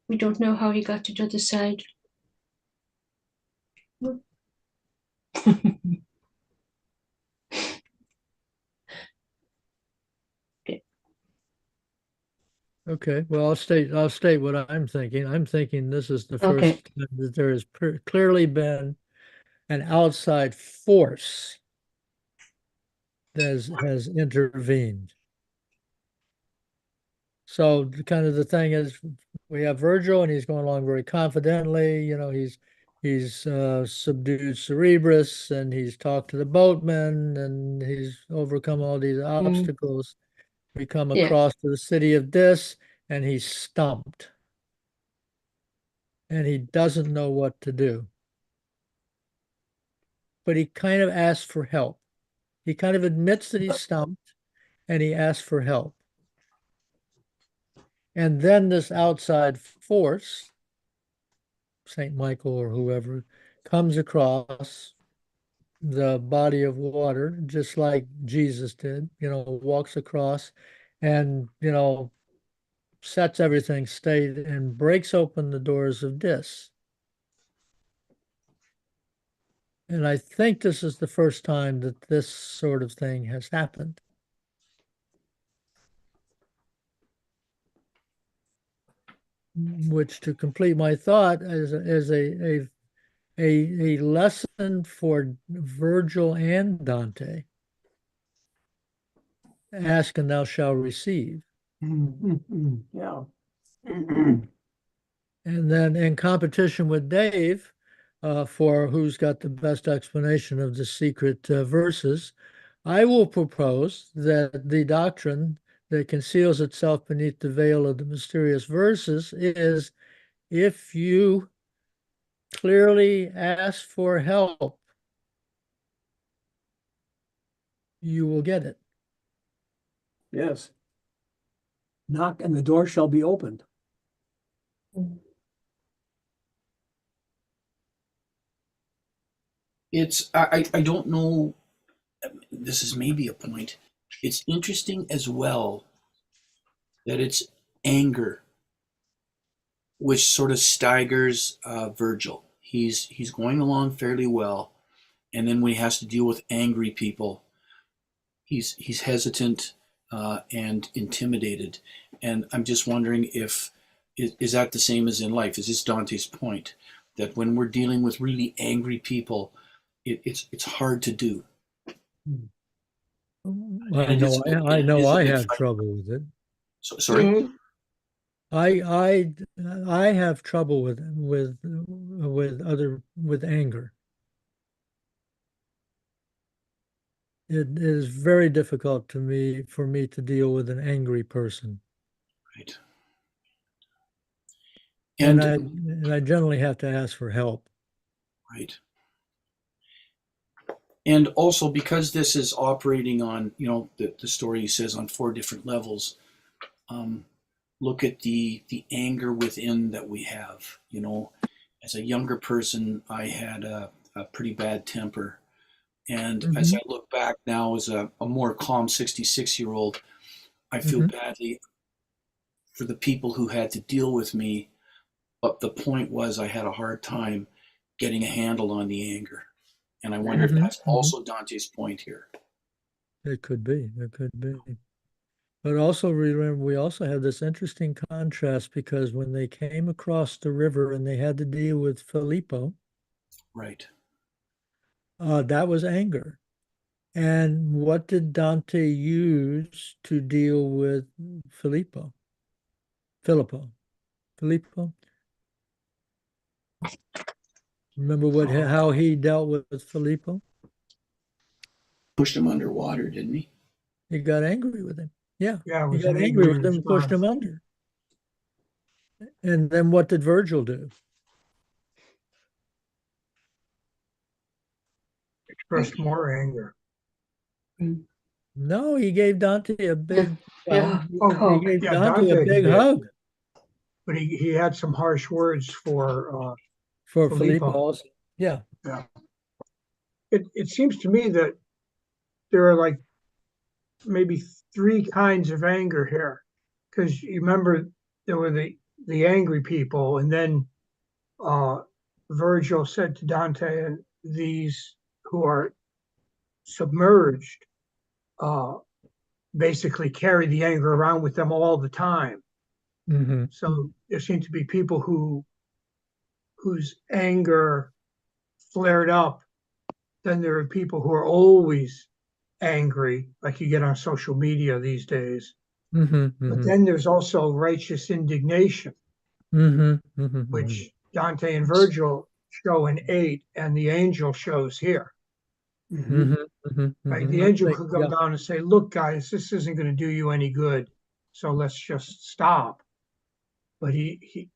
we don't know how he got to the other side. Okay, well, I'll state what I'm thinking. I'm thinking this is the Okay. first time that there has clearly been an outside force that has intervened. So kind of the thing is, we have Virgil, and he's going along very confidently. He's subdued Cerebrus, and he's talked to the boatmen, and he's overcome all these obstacles. We come Yeah. across to the city of Dis, and he's stumped, and he doesn't know what to do. But he kind of asks for help. He kind of admits that he's stumped, and he asks for help. And then this outside force, Saint Michael or whoever, comes across the body of water, just like Jesus did, walks across and, sets everything straight and breaks open the doors of Dis. And I think this is the first time that this sort of thing has happened. Which, to complete my thought, is a lesson for Virgil and Dante. Ask and thou shalt receive. Yeah. And then in competition with Dave for who's got the best explanation of the secret verses, I will propose that the doctrine that conceals itself beneath the veil of the mysterious verses is, if you clearly ask for help, you will get it. Yes. Knock and the door shall be opened. I don't know, this is maybe a point. It's interesting as well that it's anger which sort of staggers Virgil. He's going along fairly well, and then when he has to deal with angry people, he's hesitant and intimidated. And I'm just wondering if is that the same as in life? Is this Dante's point that when we're dealing with really angry people, it's hard to do? I know I have trouble with it. Sorry. Mhm. I have trouble with anger. It is very difficult for me to deal with an angry person. Right. And And I generally have to ask for help. right. And also because this is operating on, the story says on 4 different levels, look at the anger within that we have. As a younger person, I had a pretty bad temper. And as I look back now as a more calm 66-year-old, I feel badly for the people who had to deal with me. But the point was I had a hard time getting a handle on the anger. And I wonder if that's also Dante's point here. It could be. It could be. But also remember, we also have this interesting contrast, because when they came across the river and they had to deal with Filippo, Right. That was anger. And what did Dante use to deal with Filippo? Filippo. Filippo? Remember how he dealt with Filippo? Pushed him underwater, didn't he? He got angry with him. Yeah, Yeah, it he was got an angry angry with him and pushed response. him under. And then what did Virgil do? Expressed more anger. No, he gave Dante a big, Yeah, Oh, he hug. gave yeah, Dante a Dante big did, hug but he had some harsh words for for Filippo. Filippo also. Yeah. Yeah. It seems to me that there are like maybe three kinds of anger here, because you remember there were the angry people, and then Virgil said to Dante, and these who are submerged basically carry the anger around with them all the time. Mm-hmm. So there seem to be people whose anger flared up. Then there are people who are always angry, like you get on social media these days. Mm-hmm. But Mm-hmm. then there's also righteous indignation, Mm-hmm. Mm-hmm. which Dante and Virgil show in 8, and the angel shows here. Mm-hmm. Mm-hmm. Right? Mm-hmm. The angel could come Yeah. down and say, "Look, guys, this isn't going to do you any good, so let's just stop." But the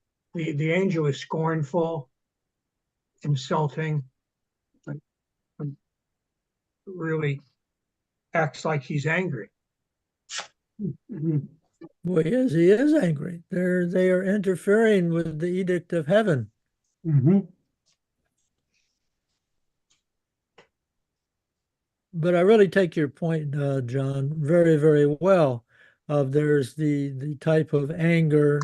angel is scornful, insulting, like, really acts like he's angry. Well, he is angry. They are interfering with the edict of heaven. But I really take your point, John, very, very well. There's the type of anger,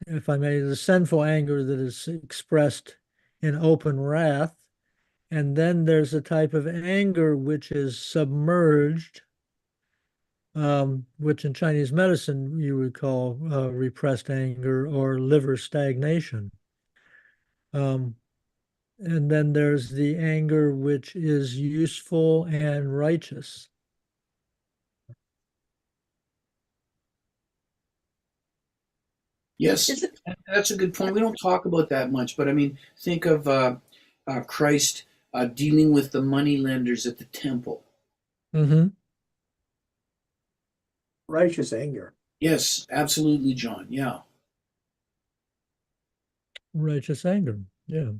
if I may, the sinful anger that is expressed in open wrath. And then there's a type of anger which is submerged, which in Chinese medicine you would call repressed anger or liver stagnation. Um, and then there's the anger which is useful and righteous. Yes, Is it, that's a good point. We don't talk about that much, but I mean, think of Christ dealing with the money lenders at the temple. Mm-hmm. Righteous anger. Yes, absolutely, John. Yeah. Righteous anger. Yeah.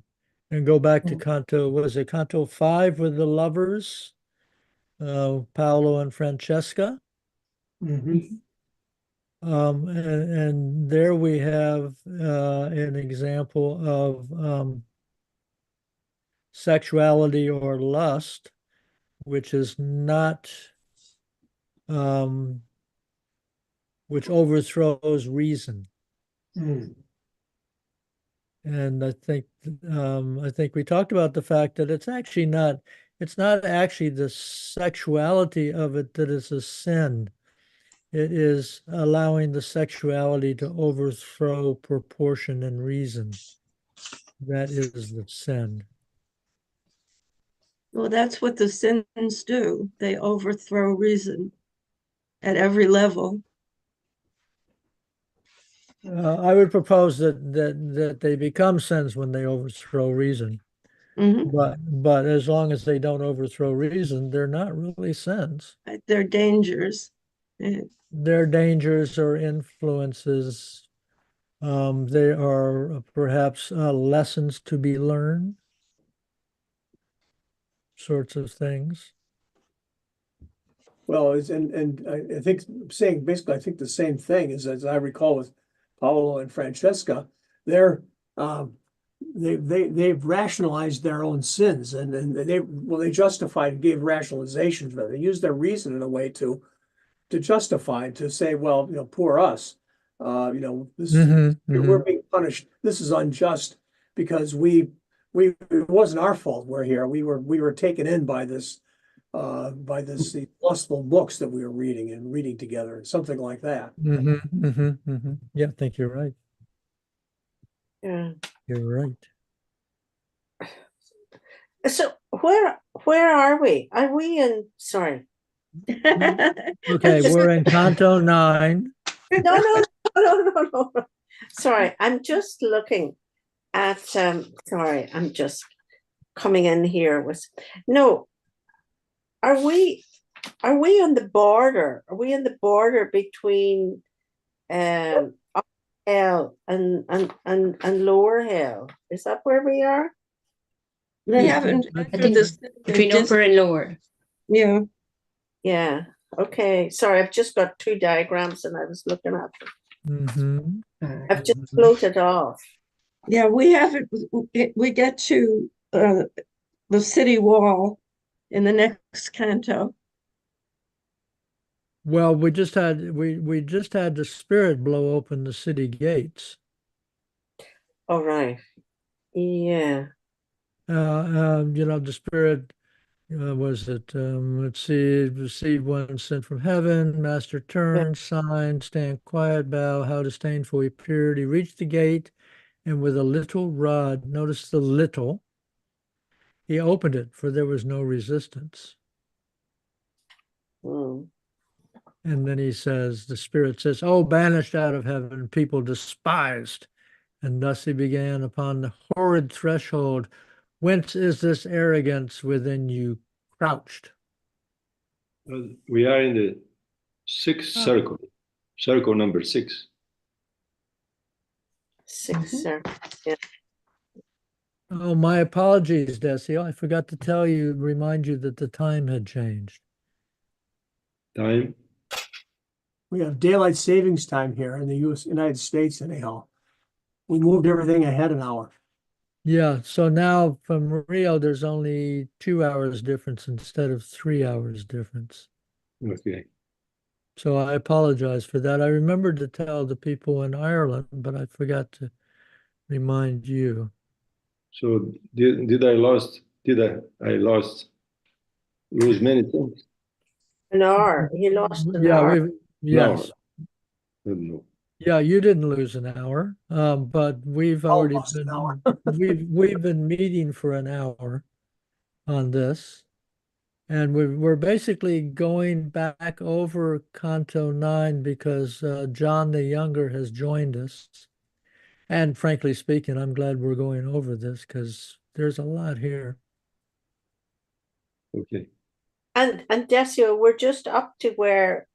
And go back to Canto, was it Canto 5 with the lovers, Paolo and Francesca? And there we have an example of sexuality or lust, which is not, which overthrows reason. And I think we talked about the fact that it's not actually the sexuality of it that is a sin. It is allowing the sexuality to overthrow proportion and reason. That is the sin. well, that's what the sins do. They overthrow reason at every level. I would propose that they become sins when they overthrow reason. Mhm. But as long as they don't overthrow reason, they're not really sins. They're dangers. They're dangers or influences. They are perhaps lessons to be learned, sorts of things. Well, and I think saying basically, I think the same thing as I recall with Paolo and Francesca. They're they've rationalized their own sins, and they justified and gave rationalizations, but they used their reason in a way to justify, to say, well, poor us, this we're being punished. This is unjust because it wasn't our fault. We're here. We were taken in by these lustful books that we were reading together, something like that. Yeah, I think you're right. Yeah. You're right. So where are we? Are we in? Sorry. Okay, we're in Canto 9. No. Sorry, I'm just looking at. Sorry, I'm just coming in here with. No, are we? Are we on the border? Are we in the border between upper hell and lower hell? Is that where we are? They haven't I entered think this. Between upper and lower. Yeah. Yeah. Okay. Sorry, I've just got two diagrams and I was looking at them. Mhm. I've just floated off. Yeah, we haven't. We get to the city wall in the next canto. Well, we just had the spirit blow open the city gates. All right. Yeah. The spirit was it? Let's see, receive one sent from heaven. Master turn, sign, stand quiet, bow. How disdainful he appeared. He reached the gate, and with a little rod, notice the little, he opened it, for there was no resistance. Mm. And then he says, the spirit says, "Oh, banished out of heaven, people despised." And thus he began upon the horrid threshold. Whence is this arrogance within you crouched? We are in the sixth circle, circle number 6. Six, sir. Yeah. Oh, my apologies, Decio. I forgot to remind you that the time had changed. Time. We have daylight savings time here in the United States anyhow. We moved everything ahead an hour. Yeah, so now from Rio, there's only 2 hours difference instead of 3 hours difference. Okay. So I apologize for that. I remembered to tell the people in Ireland, but I forgot to remind you. So did I lose many things? An hour. He lost an Yeah, hour. yes. No, I don't know. Yeah, you didn't lose an hour, but we've already Almost an hour. we've been meeting for an hour on this, and we're basically going back over Canto 9 because John the Younger has joined us. And frankly speaking, I'm glad we're going over this because there's a lot here. Okay. And Decio, we're just up to where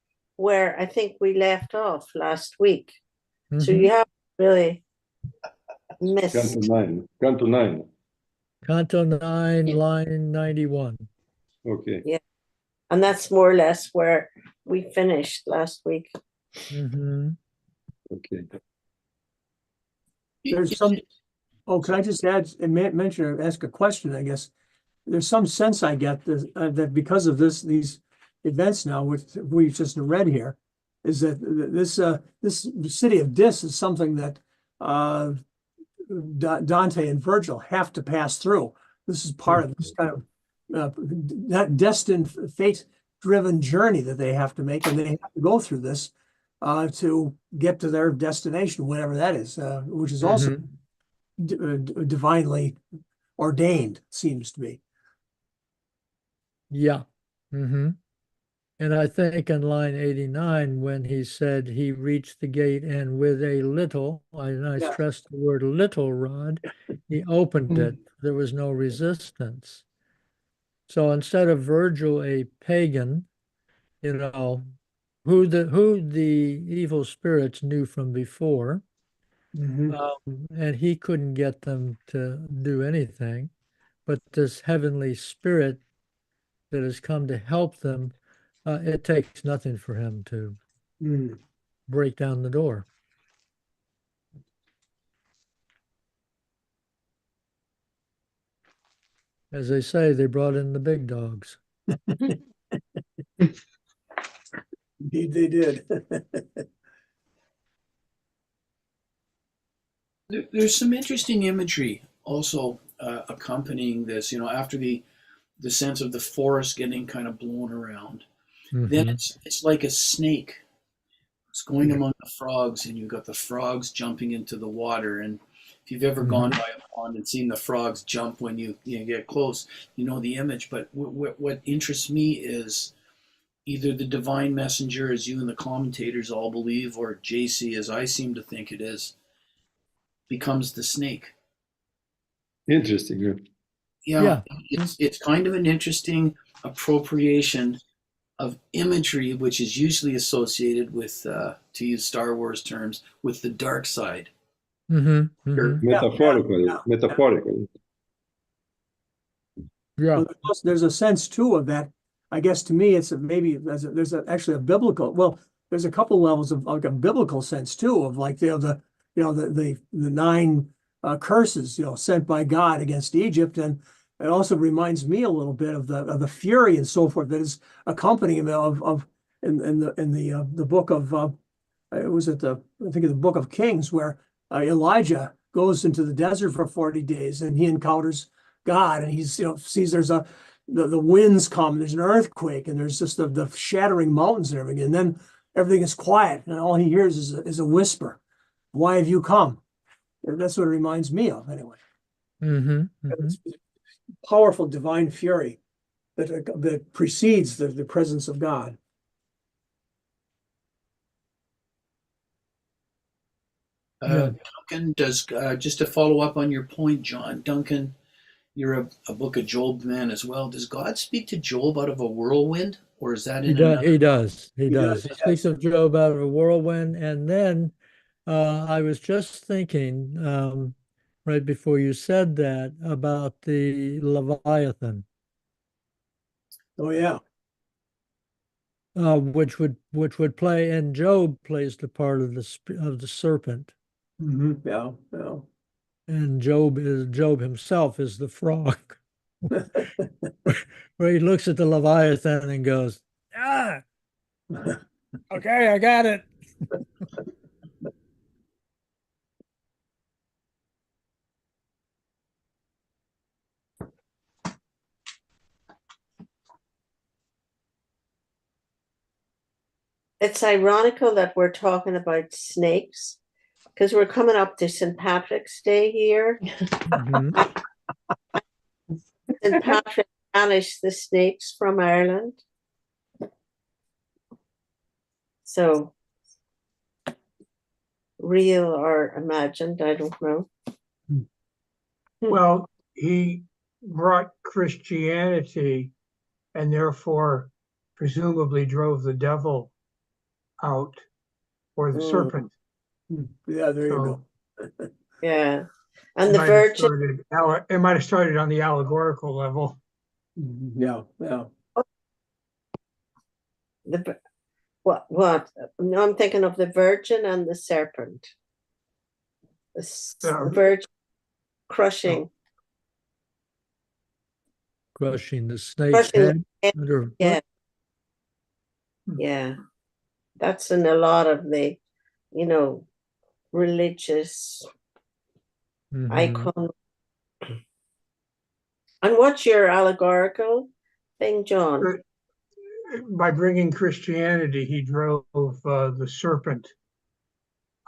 I think we left off last week. So Mhm. you haven't really Canto missed. 9. Canto 9. Canto 9, line 91. Okay. Yeah. And that's more or less where we finished last week. Mhm. Okay. There's some. Oh, can I just add and mention or ask a question? I guess there's some sense I get that because of these events now, which we've just read here, is that this city of Dis is something that Dante and Virgil have to pass through. This is part of this kind of that destined, fate-driven journey that they have to make, and they have to go through this to get to their destination, whatever that is, which is also divinely ordained, seems to be. Yeah. Mm-hmm. And I think in line 89, when he said he reached the gate and with a little, I stress the word little rod, he opened it. There was no resistance. So instead of Virgil, a pagan, who the evil spirits knew from before, and he couldn't get them to do anything, but this heavenly spirit that has come to help them, it takes nothing for him to break down the door. As they say, they brought in the big dogs. Indeed, they did. There's some interesting imagery also accompanying this. After the sense of the forest getting kind of blown around, then it's like a snake. It's going among the frogs, and you've got the frogs jumping into the water, and If you've ever gone by a pond and seen the frogs jump when you get close, you know the image. But what interests me is either the divine messenger, as you and the commentators all believe, or JC, as I seem to think it is, becomes the snake. Interesting. Yeah, it's kind of an interesting appropriation of imagery, which is usually associated with, to use Star Wars terms, with the dark side. Metaphorically, Yeah. metaphorically. Yeah. Well, there's a sense too of that. I guess to me, it's actually a biblical. Well, there's a couple levels of like a biblical sense too of like the 9 curses sent by God against Egypt, and it also reminds me a little bit of the fury and so forth that is accompanying of in the book of it was at the I think of the book of Kings where Elijah goes into the desert for 40 days and he encounters God, and he's sees there's the winds come, there's an earthquake, and there's just the shattering mountains and everything, and then everything is quiet, and all he hears is a whisper. Why have you come? And that's what it reminds me of, anyway. It's powerful divine fury that precedes the presence of God. Duncan, does just to follow up on your point, John, Duncan, you're a Book of Job man as well. Does God speak to Job out of a whirlwind, or is that He in does. another? He does. He does, does. He yes. speaks of Job out of a whirlwind, and then I was just thinking right before you said that about the Leviathan, Oh yeah. which would play, and Job plays the part of the serpent, Yeah. and Job himself is the frog, where he looks at the Leviathan and goes, "Ah, okay, I got it." It's ironical that we're talking about snakes because we're coming up to St. Patrick's Day here. St. Patrick banished the snakes from Ireland. So, real or imagined, I don't know. Well, he brought Christianity and therefore presumably drove the devil out, or the serpent. Yeah, there you So go. Yeah. And it the might have Virgin, it might have started on the allegorical level. Yeah. what? No, I'm thinking of the Virgin and the serpent. The Virgin crushing. Crushing the snake's Crushing head the under Yeah. foot. Yeah. That's in a lot of the, religious icon. And what's your allegorical thing, John? By bringing Christianity, he drove the serpent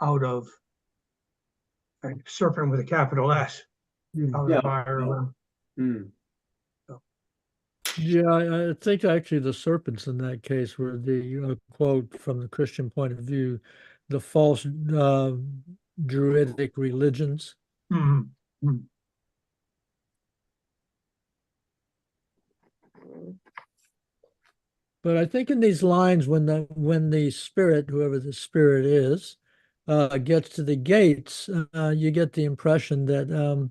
out of serpent with a capital S out of Ireland. Yeah, I think actually the serpents in that case were the quote from the Christian point of view, the false Druidic religions. But I think in these lines, when the spirit, whoever the spirit is, gets to the gates, you get the impression that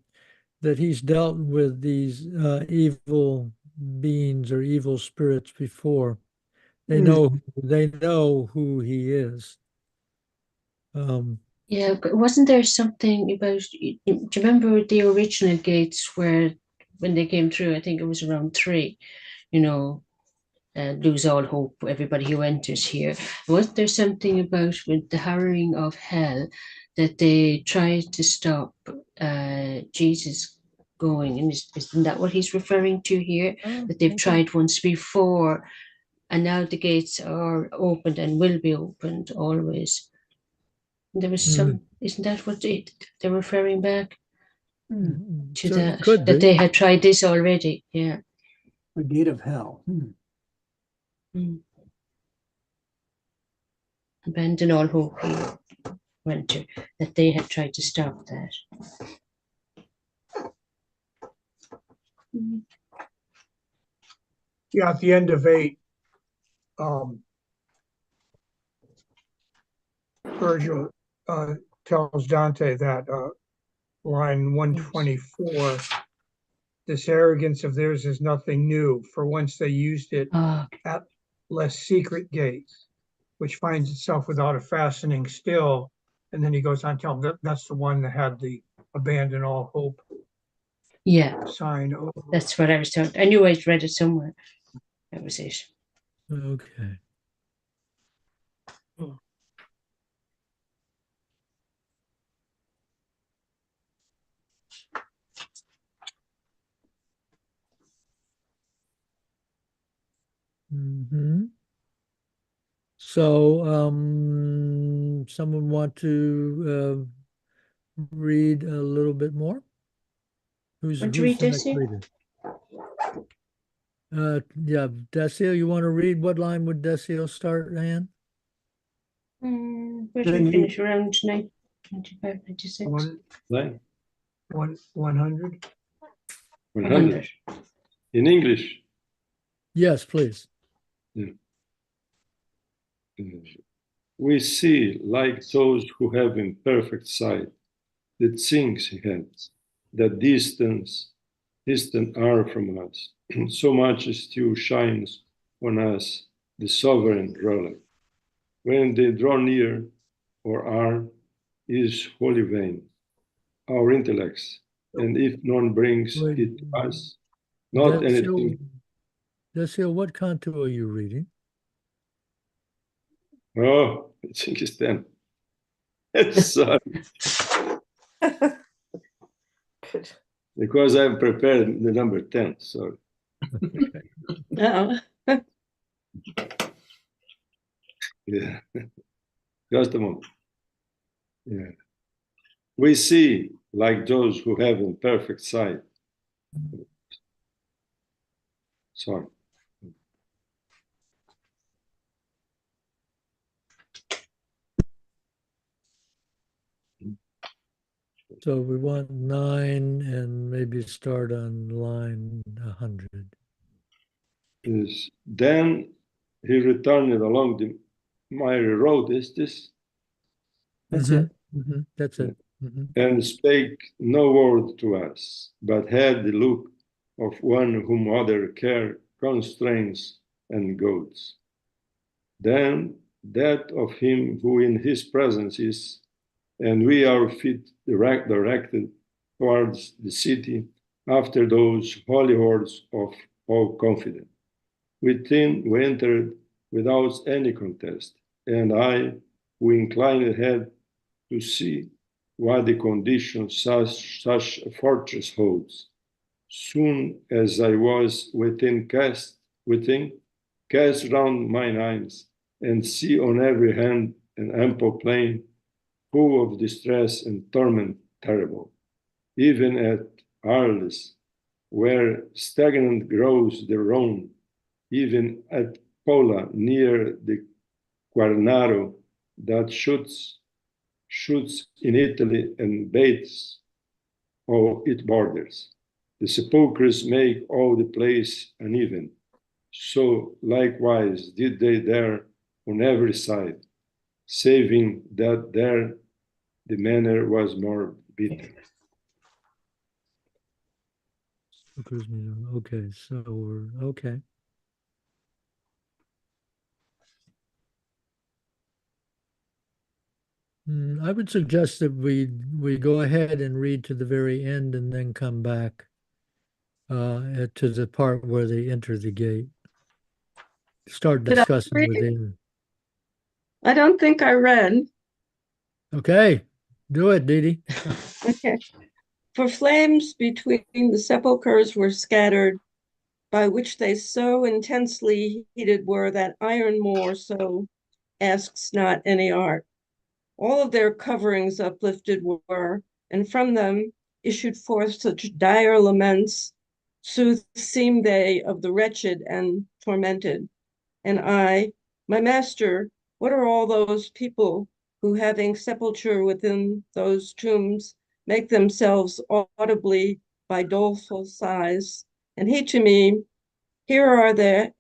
he's dealt with these evil beings or evil spirits before. They know who he is. Yeah, but wasn't there something about, do you remember the original gates where when they came through, I think it was around 3, lose all hope, everybody who enters here. Wasn't there something about with the harrowing of hell that they tried to stop Jesus going? And isn't that what he's referring to here? That they've tried once before, and now the gates are opened and will be opened always. There was Isn't that what they're referring back to that? Could That be. they had tried this already. Yeah. The gate of hell. Abandon all hope, he went to, that they had tried to stop that. Yeah, at the end of 8, Virgil tells Dante that line 124, this arrogance of theirs is nothing new, for once they used it at less secret gates, which finds itself without a fastening still. And then he goes on to tell them that's the one that had the abandon all hope sign over. That's what I was told. I knew I'd read it somewhere. That was it. Okay. So, someone want to read a little bit more? Who's Want to the read this next here? reader? Yeah, Decio, you want to read? What line would Decio start, Anne? Where did we finish? Around 95, 96? 100. 100. 100. In English. Yes, please. Yeah. We see, like those who have imperfect sight, the things he has, that distant are from us. So much still shines on us, the sovereign ruler. When they draw near or are, is wholly vain. Our intellects, and if none brings Wait, it to us, not anything. Decio, what canto are you reading? Oh, I think it's 10. Sorry. Good. Because I'm prepared the number 10, sorry. Oh, Yeah. Just a moment. Yeah. We see, like those who have imperfect sight. Sorry. So we want 9 and maybe start on line 100. Then he returned along the miry road. Is this? That's it. That's it. And spake no word to us, but had the look of one whom other care constrains and goads. Then that of him who in his presence is, and we our feet directed towards the city after those holy hordes of all confidence. Within we entered without any contest, and I, who inclined head to see what the condition such a fortress holds. Soon as I was cast round mine eyes, and see on every hand an ample plain, full of distress and torment terrible. Even at Arles, where stagnant grows the Rhone, even at Pola, near the Quarnaro, that shoots in Italy and bathes all its borders. The sepulchres make all the place uneven. So likewise did they there on every side, saving that there the manner was more bitter. Okay, so we're okay. I would suggest that we go ahead and read to the very end and then come back to the part where they enter the gate. Start discussing within. I don't think I read. Okay, do it, Didi. Okay. For flames between the sepulchres were scattered, by which they so intensely heated were that iron more so asks not any art. All of their coverings uplifted were, and from them issued forth such dire laments, sooth seemed they of the wretched and tormented. And I, my master, what are all those people who, having sepulture within those tombs, make themselves audibly by doleful sighs? And he to me, here are they.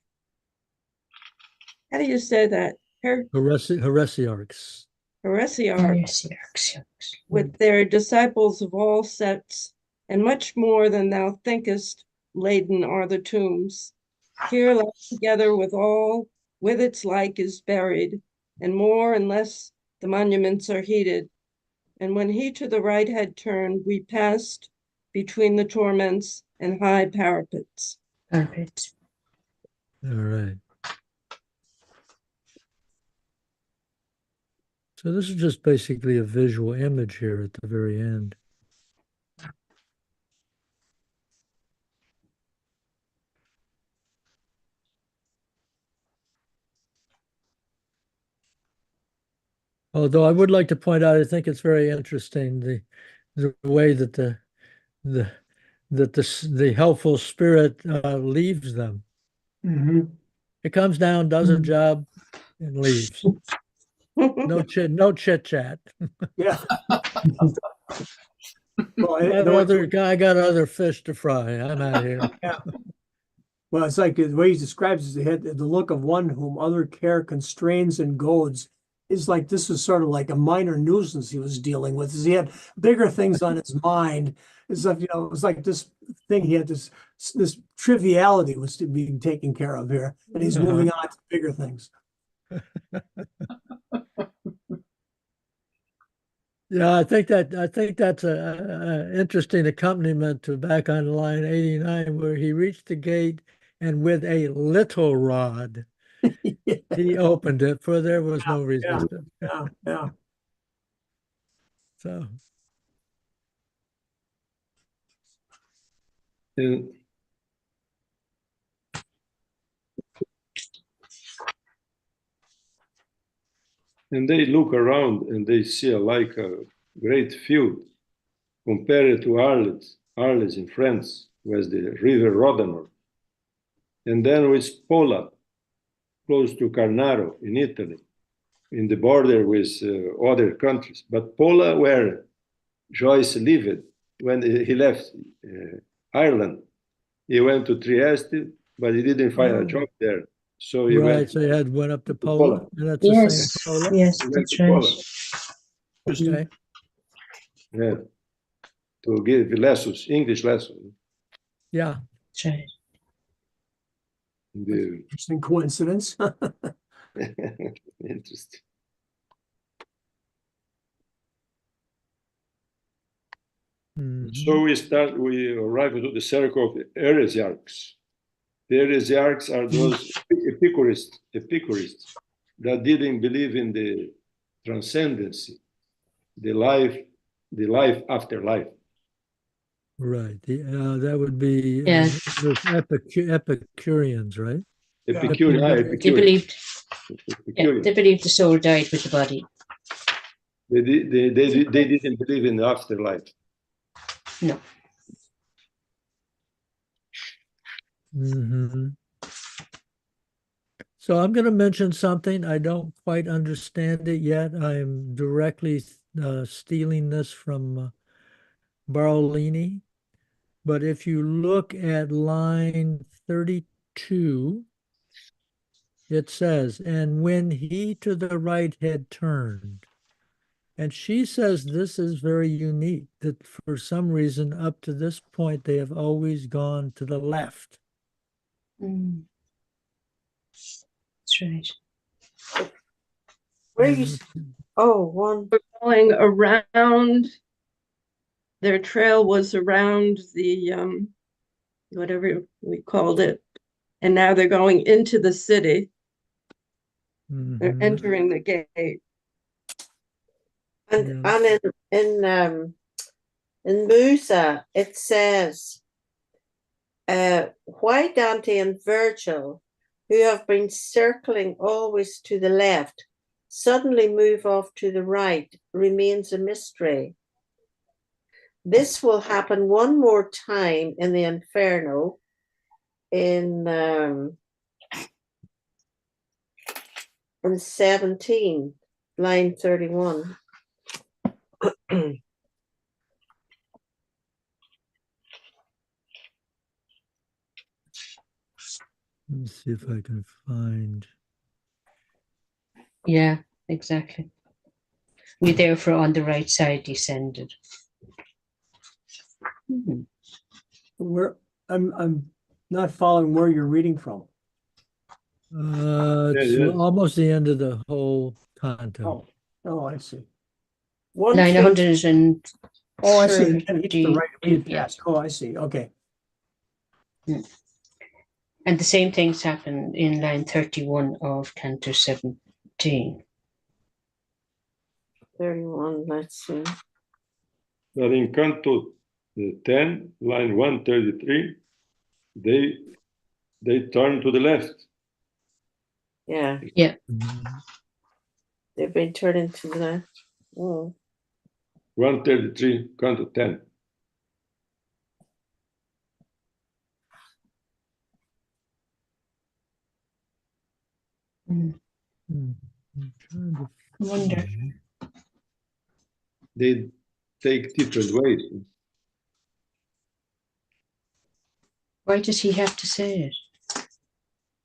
How do you say that? Heresiarchs. Heresiarchs, Yes. with their disciples of all sects, and much more than thou thinkest laden are the tombs. Here left together with all with its like is buried, and more and less the monuments are heeded. And when he to the right had turned, we passed between the torments and high parapets. Perfect. All right. So this is just basically a visual image here at the very end. Although I would like to point out, I think it's very interesting the way that the the helpful spirit leaves them. Mhm. It comes down, does a job, and leaves. No chit chat. Yeah. Well, I got other fish to fry. I'm out of here. yeah. Well, it's like the way he describes it, he had the look of one whom other care constrains and goads. It's like this was sort of like a minor nuisance he was dealing with. He had bigger things on his mind. It's like, it was like this thing he had this triviality was to be taken care of here, and he's moving on to bigger things. Yeah, I think that's a interesting accompaniment to back on line 89, where he reached the gate and with a little rod he opened it, for there was no resistance. Yeah. So And they look around and they see like a great field compared to Arles in France, with the river Rodano. And then with Pola, close to Carnaro in Italy, in the border with other countries. But Pola, where Joyce lived when he left Ireland, he went to Trieste, but he didn't find a job there. So he went so you went up to Pola. Poland, and that's the Yes, same Poland. yes, He went that's to right. Poland. Okay. Yeah, to give lessons, English lessons. Yeah. That's right. Interesting coincidence. Interesting. So we arrive at the circle of the heresiarchs. The heresiarchs are those epicurists that didn't believe in the transcendency, the life after life. Right. That would be Yeah. there's Epicureans, right? Epicurean. They believed, they believed the soul died with the body. They didn't believe in the afterlife. No. So I'm going to mention something. I don't quite understand it yet. I'm directly stealing this from Barolini. But if you look at line 32, it says, and when he to the right had turned. And she says this is very unique, that for some reason up to this point they have always gone to the left. That's right. Where you? Oh, one. We're going around. Their trail was around the whatever we called it, and now they're going into the city. They're entering the gate. And in Musa it says, why Dante and Virgil, who have been circling always to the left, suddenly move off to the right remains a mystery. This will happen one more time in the Inferno in 17, line 31. Let me see if I can find. Yeah, exactly. We therefore on the right side descended. Where I'm not following where you're reading from. It's yeah. almost the end of the whole canto. Oh, I see. Line 150. 100 and Oh, I see. And it's the right read yeah. past. Oh, I see. Okay. And the same things happen in line 31 of Canto 17. 31, let's see. But in Canto 10, line 133, they turn to the left. Yeah, Yeah. Mhm. they've been turned into the left. Oh. 133, Canto 10. Mm. I'm trying to I wonder. find. They take different ways. Why does he have to say it?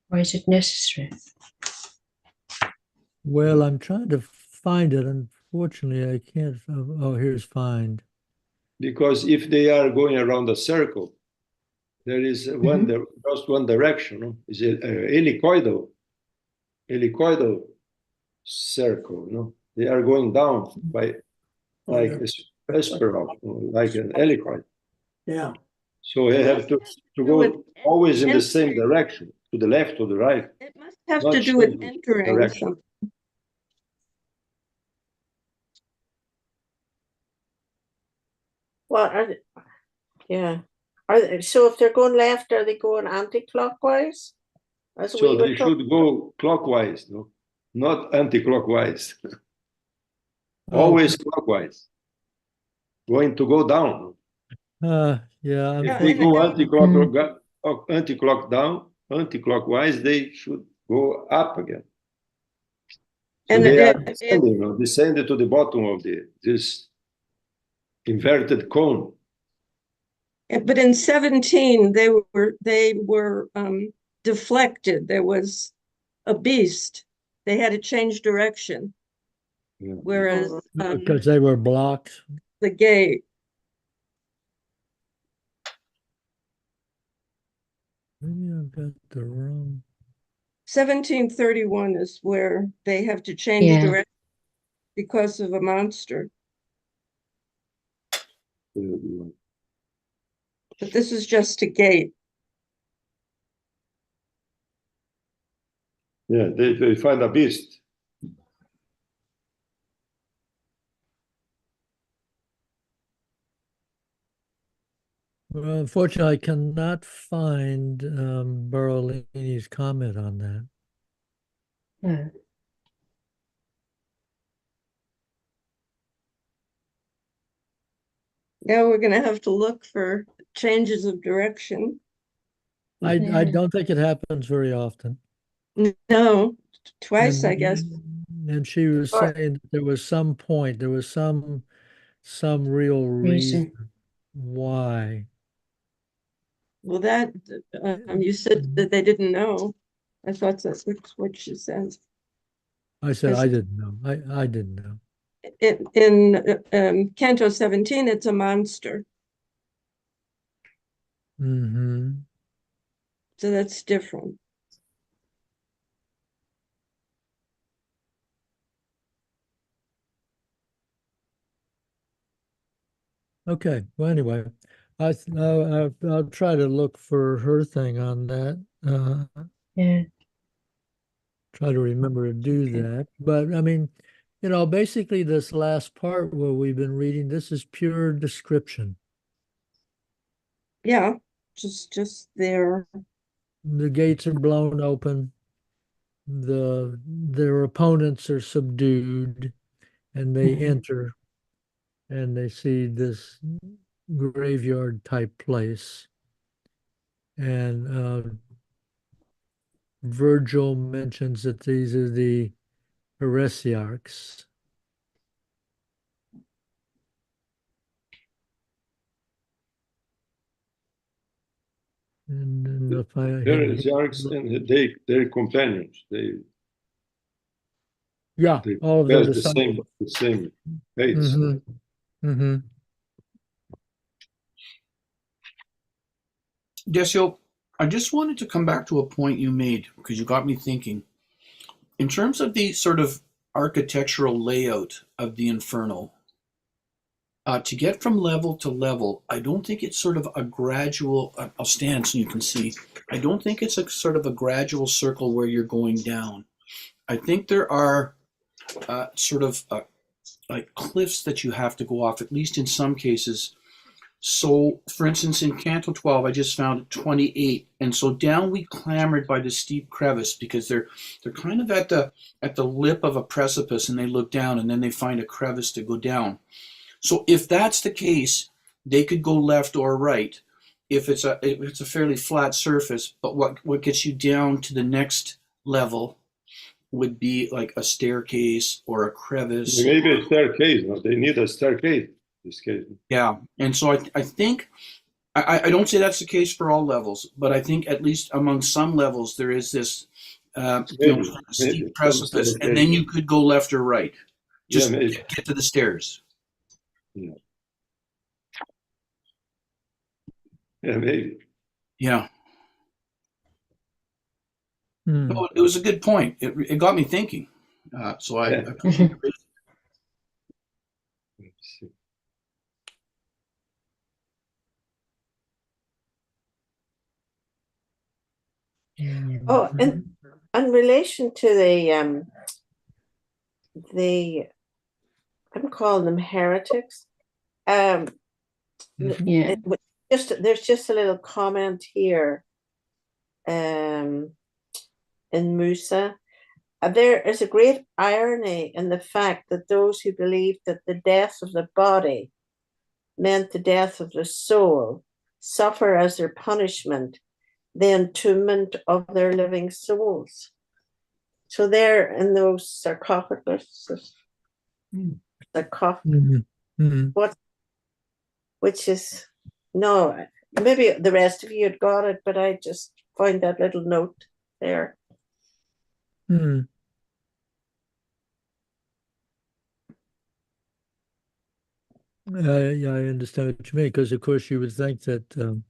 Why is it necessary? Well, I'm trying to find it. Unfortunately, I can't. Oh, here's find. Because if they are going around a circle, there is just one direction. No? It's a helicoidal circle. No, they are going down by like a spiral, like an helicoid. Yeah. So they have to go always in the same direction, to the left or the right. It must have Not to do with changing entering direction. something. Well, yeah. So if they're going left, are they going anti-clockwise? As So we were they should go clockwise, no, not anti-clockwise. Oh, Always clockwise. Going to go down. yeah. If they and go Unfortunately, anti-clockwise, they should go up again. So And they are it, descending, descending to the bottom of this inverted cone. but in 17 they were deflected. There was a beast. They had to change direction. Yeah. Whereas because they were blocked. the gate, Maybe I've got the wrong. 1731 is where they have to change Yeah. direction because of a monster. But this is just a gate. Yeah, they find a beast. Well, unfortunately, I cannot find Berolini's comment on that. Yeah. Now we're going to have to look for changes of direction. I Yeah. don't think it happens very often. No, twice, I guess. And she was Or- saying that there was some point, there was some real reason why. Well, that you said that they didn't know. I thought that's what she said. I said Yes. I didn't know. I didn't know. In Canto 17, it's a monster, Mm-hmm. so that's different. Okay. Well, anyway, I'll try to look for her thing on that. Yeah. Try to remember to do Okay. that. But I mean, basically this last part where we've been reading, this is pure description. Yeah, just there. The gates are blown open. their opponents are subdued, and they enter, and they see this graveyard type place. And Virgil mentions that these are the heresiarchs. And then if I There is Yarks and their companions. yeah, They all of bear their the same fates. Decio, I just wanted to come back to a point you made because you got me thinking. In terms of the sort of architectural layout of the Inferno, to get from level to level, I don't think it's sort of a gradual. I'll stand so you can see. I don't think it's a sort of a gradual circle where you're going down. I think there are sort of like cliffs that you have to go off, at least in some cases. So, for instance, in Canto 12, I just found 28, and so down we clambered by the steep crevice because they're kind of at the lip of a precipice, and they look down, and then they find a crevice to go down. So, if that's the case, they could go left or right. If it's a fairly flat surface, but what gets you down to the next level would be like a staircase or a crevice. Maybe a staircase. No? They need a staircase in this case. Yeah, and so I think I don't say that's the case for all levels, but I think at least among some levels there is this steep precipice, and then you could go left or right. Just get to the stairs. Yeah. Yeah, maybe. Yeah. No, it was a good point. It got me thinking. So I appreciate it. Let's see. Oh, and in relation to the I'm calling them heretics. Yeah. There's just a little comment here. In Musa, there is a great irony in the fact that those who believed that the death of the body meant the death of the soul suffer as their punishment the entombment of their living souls. So they're in those sarcophaguses. What? Which is no. Maybe the rest of you had got it, but I just find that little note there. Yeah, I understand what you mean, because of course you would think that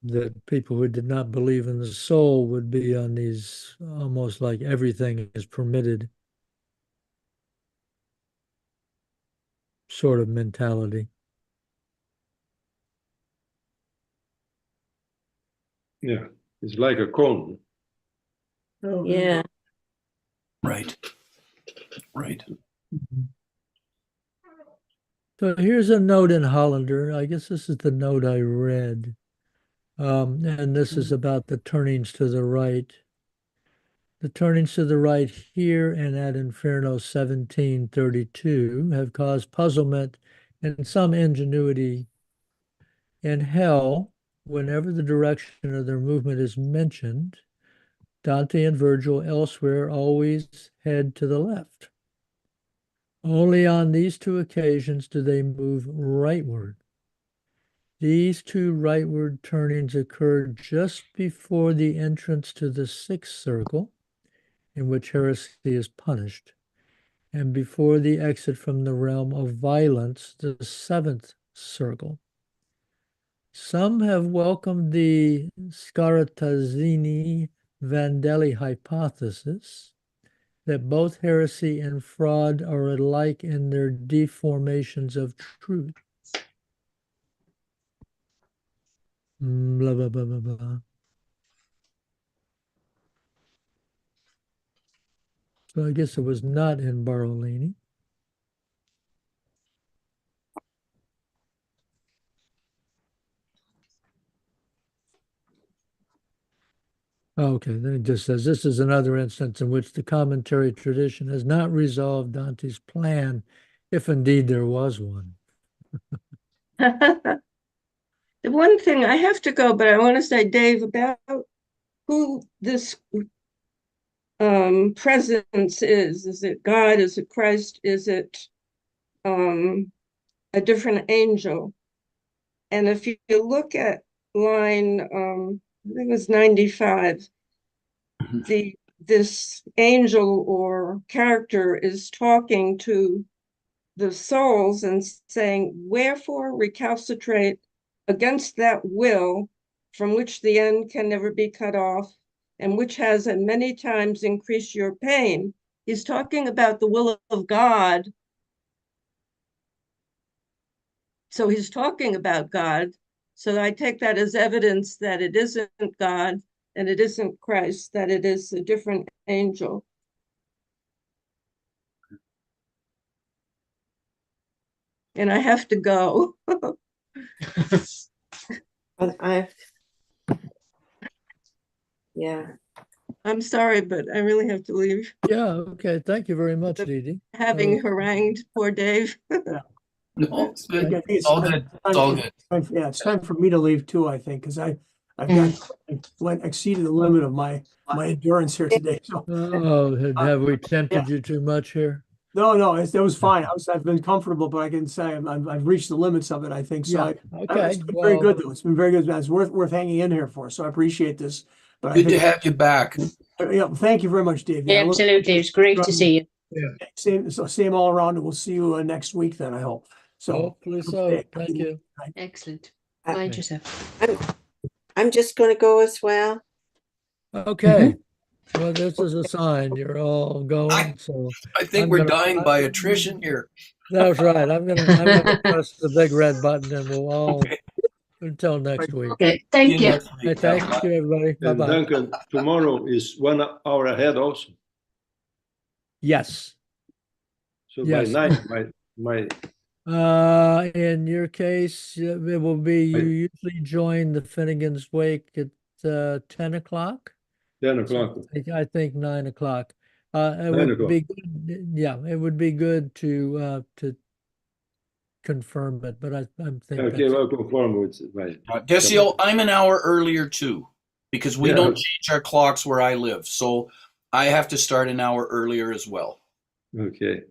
that people who did not believe in the soul would be on these almost like everything is permitted sort of mentality. Yeah, it's like a cone. Yeah. Right. So here's a note in Hollander. I guess this is the note I read. And this is about the turnings to the right. The turnings to the right here and at Inferno 1732 have caused puzzlement and some ingenuity. In Hell, whenever the direction of their movement is mentioned, Dante and Virgil elsewhere always head to the left. Only on these two occasions do they move rightward. These two rightward turnings occur just before the entrance to the sixth circle, in which heresy is punished, and before the exit from the realm of violence, the seventh circle. Some have welcomed the Scartazzini-Vandelli hypothesis that both heresy and fraud are alike in their deformations of truth. Blah, blah, blah, blah, blah. So I guess it was not in Barolini. Okay, then it just says this is another instance in which the commentary tradition has not resolved Dante's plan, if indeed there was one. The one thing I have to go, but I want to say, Dave, about who this presence is. Is it God? Is it Christ? Is it a different angel? And if you look at line, I think it was 95, this angel or character is talking to the souls and saying, wherefore recalcitrate against that will from which the end can never be cut off, and which has at many times increased your pain. He's talking about the will of God. So he's talking about God. So I take that as evidence that it isn't God and it isn't Christ, that it is a different angel. And I have to go. And yeah. I'm sorry, but I really have to leave. Yeah, okay. Thank you very much, Dee Dee. Having harangued poor Dave. No, it's good. I think It's all good. It's all good. Yeah, it's time for me to leave too, I think, because I've exceeded the limit of my endurance here today. So Oh, have we tempted you too much here? no, it was fine. I've been comfortable, but I can say I've reached the limits of it, I think. So Yeah, okay. it's been very good though. It's been very good. It's worth hanging in here for. So I appreciate this. But Good to have you back. Yeah, thank you very much, Dave. Yeah, absolutely. It's great to see you. Same all around, and we'll see you next week then, I hope. So Hopefully so. Thank you. Excellent. Uh, Mind yourself. I'm just going to go as well. Okay. Well, this is a sign you're all going. So I think I'm we're gonna- dying by attrition here. that's right. I'm gonna press the big red button and we'll all until next week. Okay, See thank you you. next Hey, week. thank you, everybody. Bye And bye. Duncan, tomorrow is 1 hour ahead also. Yes. So Yes. by night, my In your case, it will be you usually join the Finnegan's Wake at 10 o'clock. 10 o'clock. I think 9 o'clock. It 9 would o'clock. be good, yeah, it would be good to confirm it, but I think Okay, that's well, conform with my. Desio, I'm an hour earlier too, because we Yeah. don't change our clocks where I live. So I have to start an hour earlier as well. Okay.